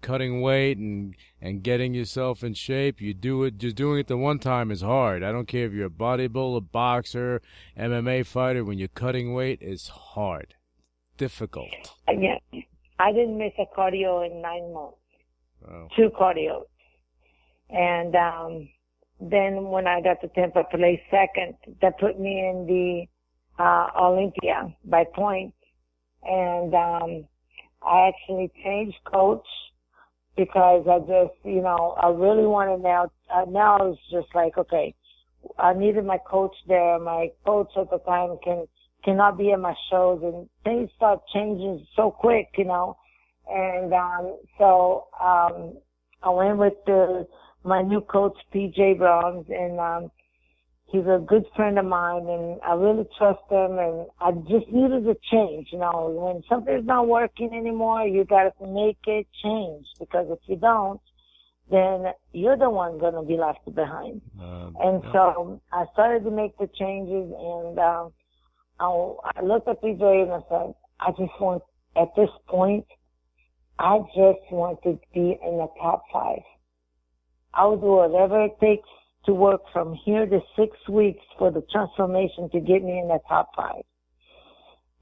cutting weight and getting yourself in shape, you do it. Just doing it the one time is hard. I don't care if you're a bodybuilder, boxer, MMA fighter. When you're cutting weight, it's hard, difficult. Yeah, I didn't miss a cardio in 9 months. Wow. 2 cardios. And then when I got to Tampa, placed second. That put me in the Olympia by points. And I actually changed coach because I just, I really wanted now I was just like, okay, I needed my coach there. My coach at the time cannot be at my shows, and things start changing so quick, And so I went with my new coach, PJ Browns, and he's a good friend of mine, and I really trust him, and I just needed a change. When something's not working anymore, you got to make it change, because if you don't, then you're the one going to be left behind. So I started to make the changes, and I looked at people and I said, at this point, I just want to be in the top 5. I'll do whatever it takes to work from here to 6 weeks for the transformation to get me in the top 5.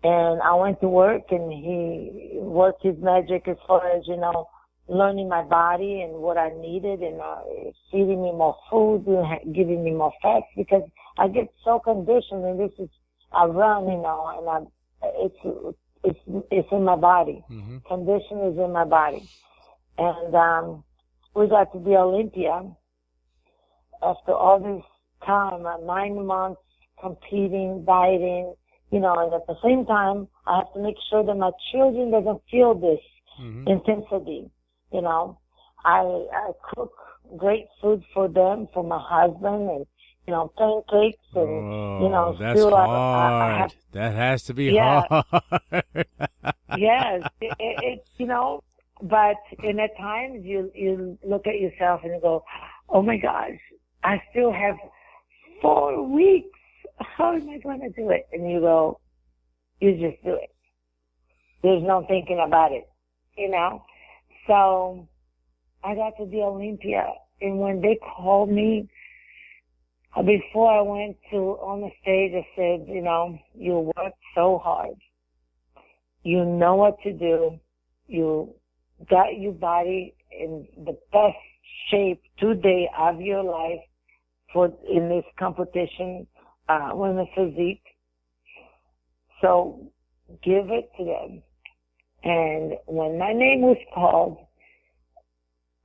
And I went to work, and he worked his magic as far as, learning my body and what I needed, and feeding me more food, giving me more fats, because I get so conditioned, and I run, and it's in my body. Mm-hmm. Condition is in my body. And we got to be Olympia after all this time, 9 months competing, dieting, and at the same time, I have to make sure that my children doesn't feel this intensity. I cook great food for them, for my husband, and, pancakes and, that's still hard. That has to be hard. Yes. It's, but at times you look at yourself and you go, oh my gosh, I still have 4 weeks. How am I going to do it? And you go, you just do it. There's no thinking about it, So I got to the Olympia, and when they called me, before I went on the stage, I said, you worked so hard. You know what to do. You got your body in the best shape today of your life in this competition, women's physique. So give it to them. And when my name was called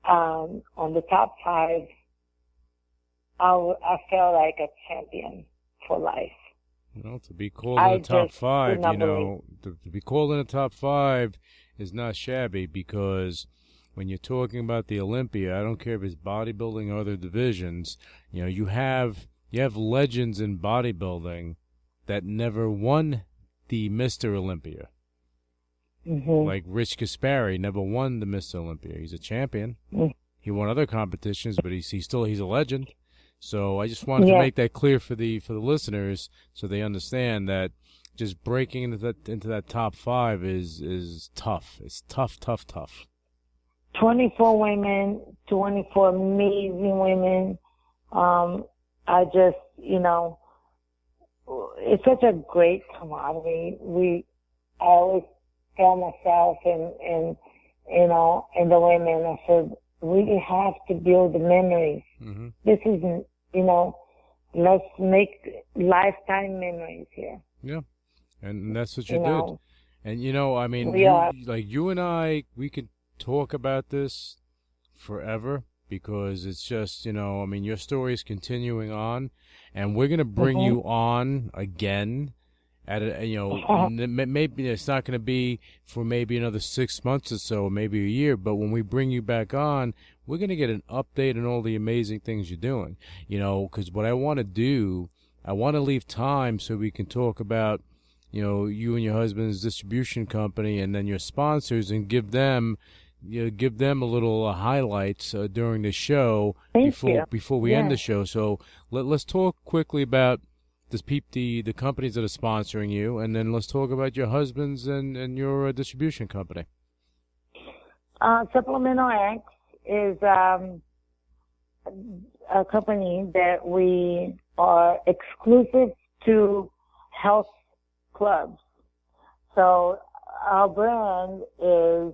on the top 5, I felt like a champion for life. To be called in the top 5, to be called in the top 5 is not shabby, because when you're talking about the Olympia, I don't care if it's bodybuilding or other divisions, you have legends in bodybuilding that never won the Mr. Olympia. Mm-hmm. Like Rich Kaspari never won the Mr. Olympia. He's a champion. Mm. He won other competitions, but he's a legend. So I just wanted to make that clear for the listeners, so they understand that just breaking into that top 5 is tough. It's tough. 24 women, 24 amazing women. I just, it's such a great camaraderie. I always tell myself and the women, I said, we have to build the memories. Mm-hmm. This isn't, let's make lifetime memories here. Yeah. And that's what you did. And, you and I, we could talk about this forever, because it's just, your story is continuing on, and we're going to bring you on again at maybe it's not going to be for maybe another 6 months or so, maybe a year, but when we bring you back on, we're going to get an update on all the amazing things you're doing, because what I want to do, I want to leave time so we can talk about, you and your husband's distribution company, and then your sponsors, and give them a little highlights during the show before we end the show. So let's talk quickly about the companies that are sponsoring you, and then let's talk about your husband's and your distribution company. Supplemental X is a company that we are exclusive to health clubs. So our brand is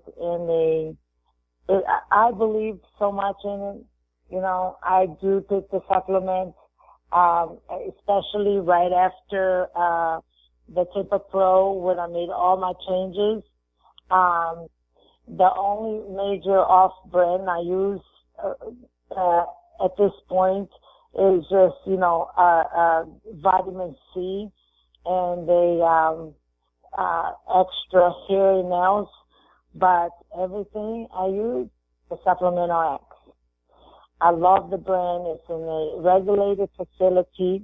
I believe so much in it. I do take the supplement, especially right after the Taper Pro, when I made all my changes. The only major off-brand I use at this point is just, vitamin C and the extra hairy nails. But everything I use is Supplemental X. I love the brand. It's in a regulated facility.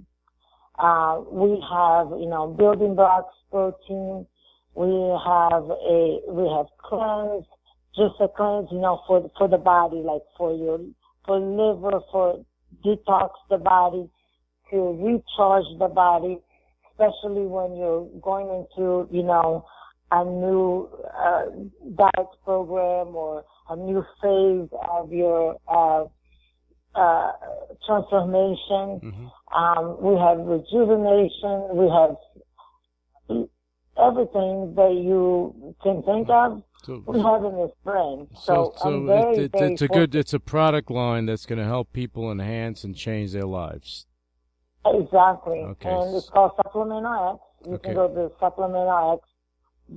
We have, building blocks, protein. We have cleanse, just a cleanse, for the body, like for liver, for detox the body, to recharge the body, especially when you're going into, a new diet program or a new phase of your transformation. We have rejuvenation. We have everything that you can think of. We have in this brand. So it's a product line that's going to help people enhance and change their lives. Exactly. Okay. And it's called Supplement RX. You can go to supplementrx.com.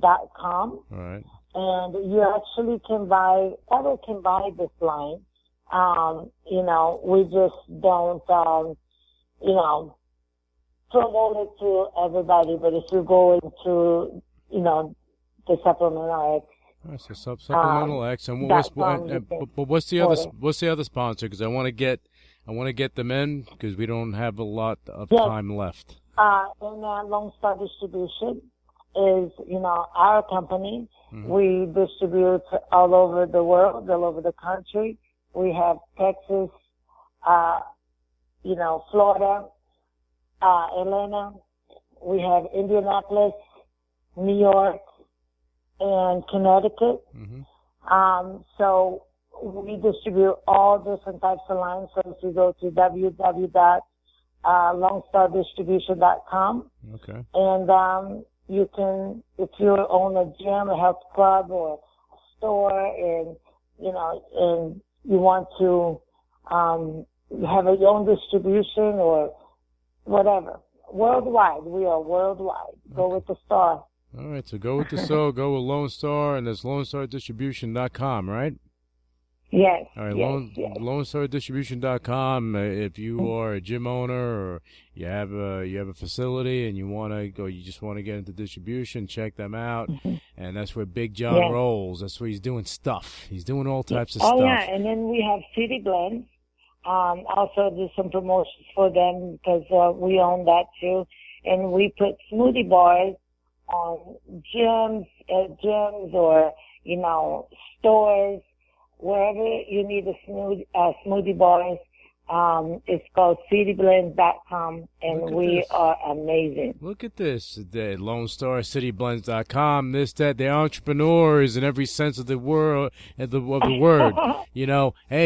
All right. And you actually can buy this line. We just don't, promote it to everybody. But if you go into, the Supplement RX, so Supplemental X, and what's the other sponsor? Because I want to get them in because we don't have a lot of time left. Lone Star Distribution is our company. We distribute all over the world, all over the country. We have Texas, Florida, Atlanta. We have Indianapolis, New York, and Connecticut. So we distribute all different types of lines. So if you go to www.lonestardistribution.com, and you can, if you own a gym, a health club, or a store, and and you want to have your own distribution or whatever, worldwide. We are worldwide. Go with the star. All right, so go with the SO, go with Lone Star, and that's LoneStarDistribution.com, right? Yes. All right, yes. LoneStarDistribution.com. If you are a gym owner or you have a facility and you just want to get into distribution, check them out. And that's where Big John rolls. That's where he's doing stuff. He's doing all types of stuff. Oh yeah, and then we have City Blends. Also do some promotions for them because we own that too, and we put smoothie bars on gyms or stores, wherever you need a smoothie bars. It's called cityblends.com, and we are amazing. Look at this, the Lone Star cityblends.com. They're entrepreneurs in every sense of the word. Hey,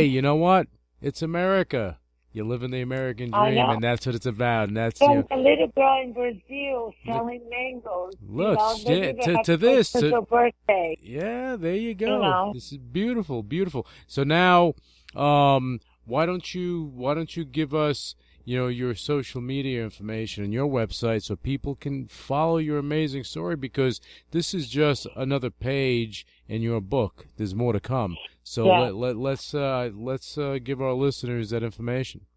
you know what? It's America. You live in the American dream, and that's what it's about. And that's a little girl in Brazil selling mangoes. Look, to birthday. Yeah, there you go. This is beautiful, beautiful. So now, why don't you give us, your social media information and your website so people can follow your amazing story, because this is just another page in your book. There's more to come. So let's give our listeners that information.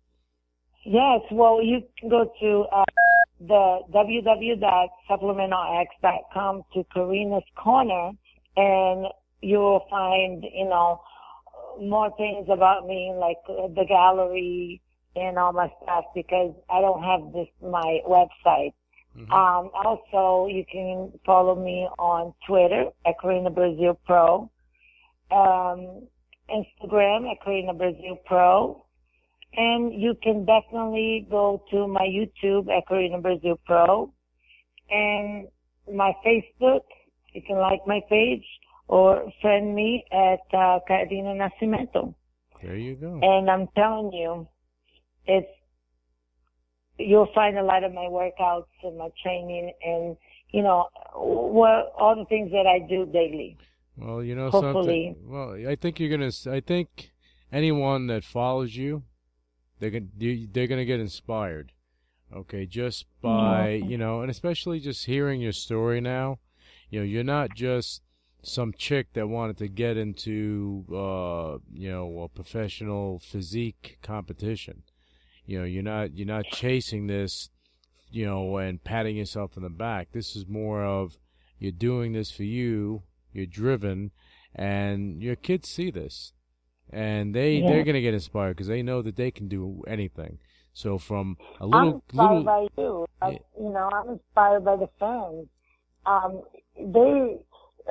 Yes, well, you can go to the www.supplementrx.com to Karina's Corner, and you'll find, more things about me, like the gallery and all my stuff, because I don't have my website. Also, you can follow me on Twitter at Karina Brazil Pro, Instagram at Karina Brazil Pro, and you can definitely go to my YouTube at Karina Brazil Pro, and my Facebook. You can like my page or friend me at Karina Nascimento. There you go. And I'm telling you, you'll find a lot of my workouts and my training and, all the things that I do daily. Well, hopefully. Something. Well, I think I think anyone that follows you, they're gonna get inspired. Okay, just by, and especially just hearing your story now. You're not just some chick that wanted to get into, a professional physique competition. You're not chasing this, and patting yourself in the back. This is more of, you're doing this for you. You're driven, and your kids see this, and they're gonna get inspired because they know that they can do anything. So from a little, I'm inspired by you. I'm inspired by the fans.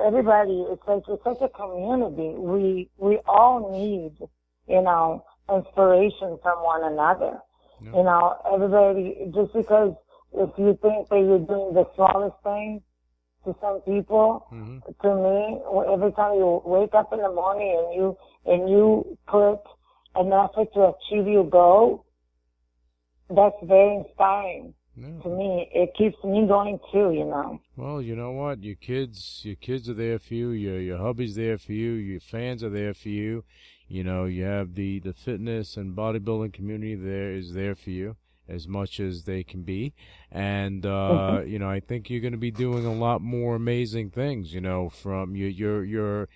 everybody, it's such a community. We all need, inspiration from one another. Yeah. Everybody, just because if you think that you're doing the smallest thing to some people, to me, every time you wake up in the morning and you put an effort to achieve your goal, that's very inspiring. Yeah. To me, it keeps me going too, Well, you know what? Your kids are there for you. Your hubby's there for you. Your fans are there for you. You have the fitness and bodybuilding community is there for you as much as they can be. And, I think you're going to be doing a lot more amazing things, from you're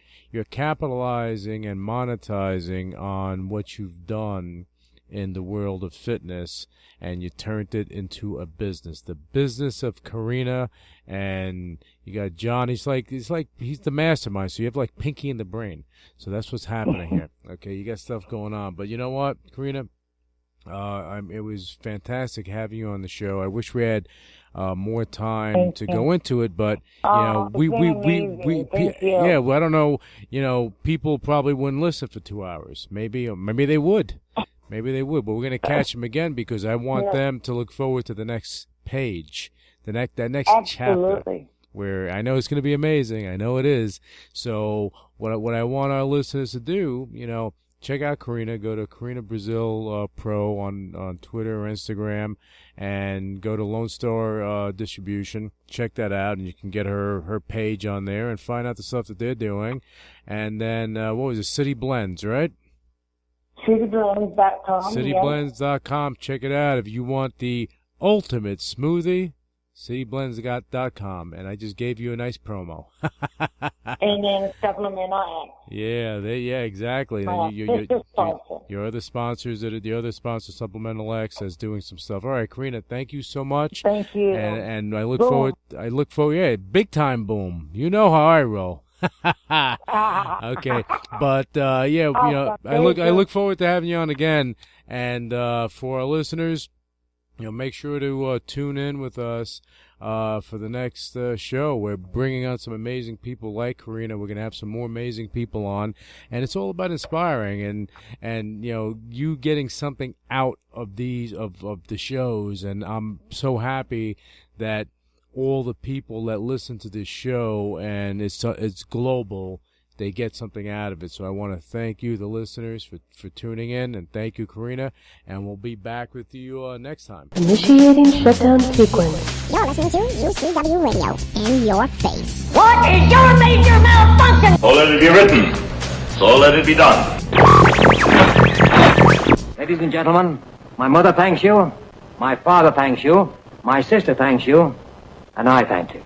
capitalizing and monetizing on what you've done in the world of fitness, and you turned it into a business. The business of Karina, and you got John. He's the mastermind. So you have like Pinky in the brain. So that's what's happening here. Okay, you got stuff going on. But you know what, Karina? It was fantastic having you on the show. I wish we had more time to go into it, but well, I don't know. People probably wouldn't listen for 2 hours. Maybe they would. Maybe they would, but we're going to catch them again because I want them to look forward to the next page, that next chapter, where I know it's going to be amazing. I know it is. So what I want our listeners to do, check out Karina. Go to Karina Brazil Pro on Twitter or Instagram, and go to Lone Star Distribution. Check that out, and you can get her page on there and find out the stuff that they're doing. And then what was it? City Blends, right? CityBlends.com. CityBlends.com. Check it out if you want the ultimate smoothie. CityBlends.com. And I just gave you a nice promo. And then Supplemental X. Yeah, exactly. Your other sponsors, the other sponsor, Supplemental X, is doing some stuff. All right, Karina, thank you so much. Thank you. And I look forward. Yeah, big time boom. You know how I roll. Okay, but I look forward to having you on again. And for our listeners, make sure to tune in with us for the next show. We're bringing on some amazing people like Karina. We're gonna have some more amazing people on, and it's all about inspiring and you getting something out of these of the shows. And I'm so happy that all the people that listen to this show, and it's global, they get something out of it. So I want to thank you, the listeners, for tuning in, and thank you, Karina, and we'll be back with you next time. Initiating shutdown sequence. You're listening to UCW Radio in your face. What is your major malfunction? So let it be written. So let it be done. Ladies and gentlemen, my mother thanks you, my father thanks you, my sister thanks you, and I thank you.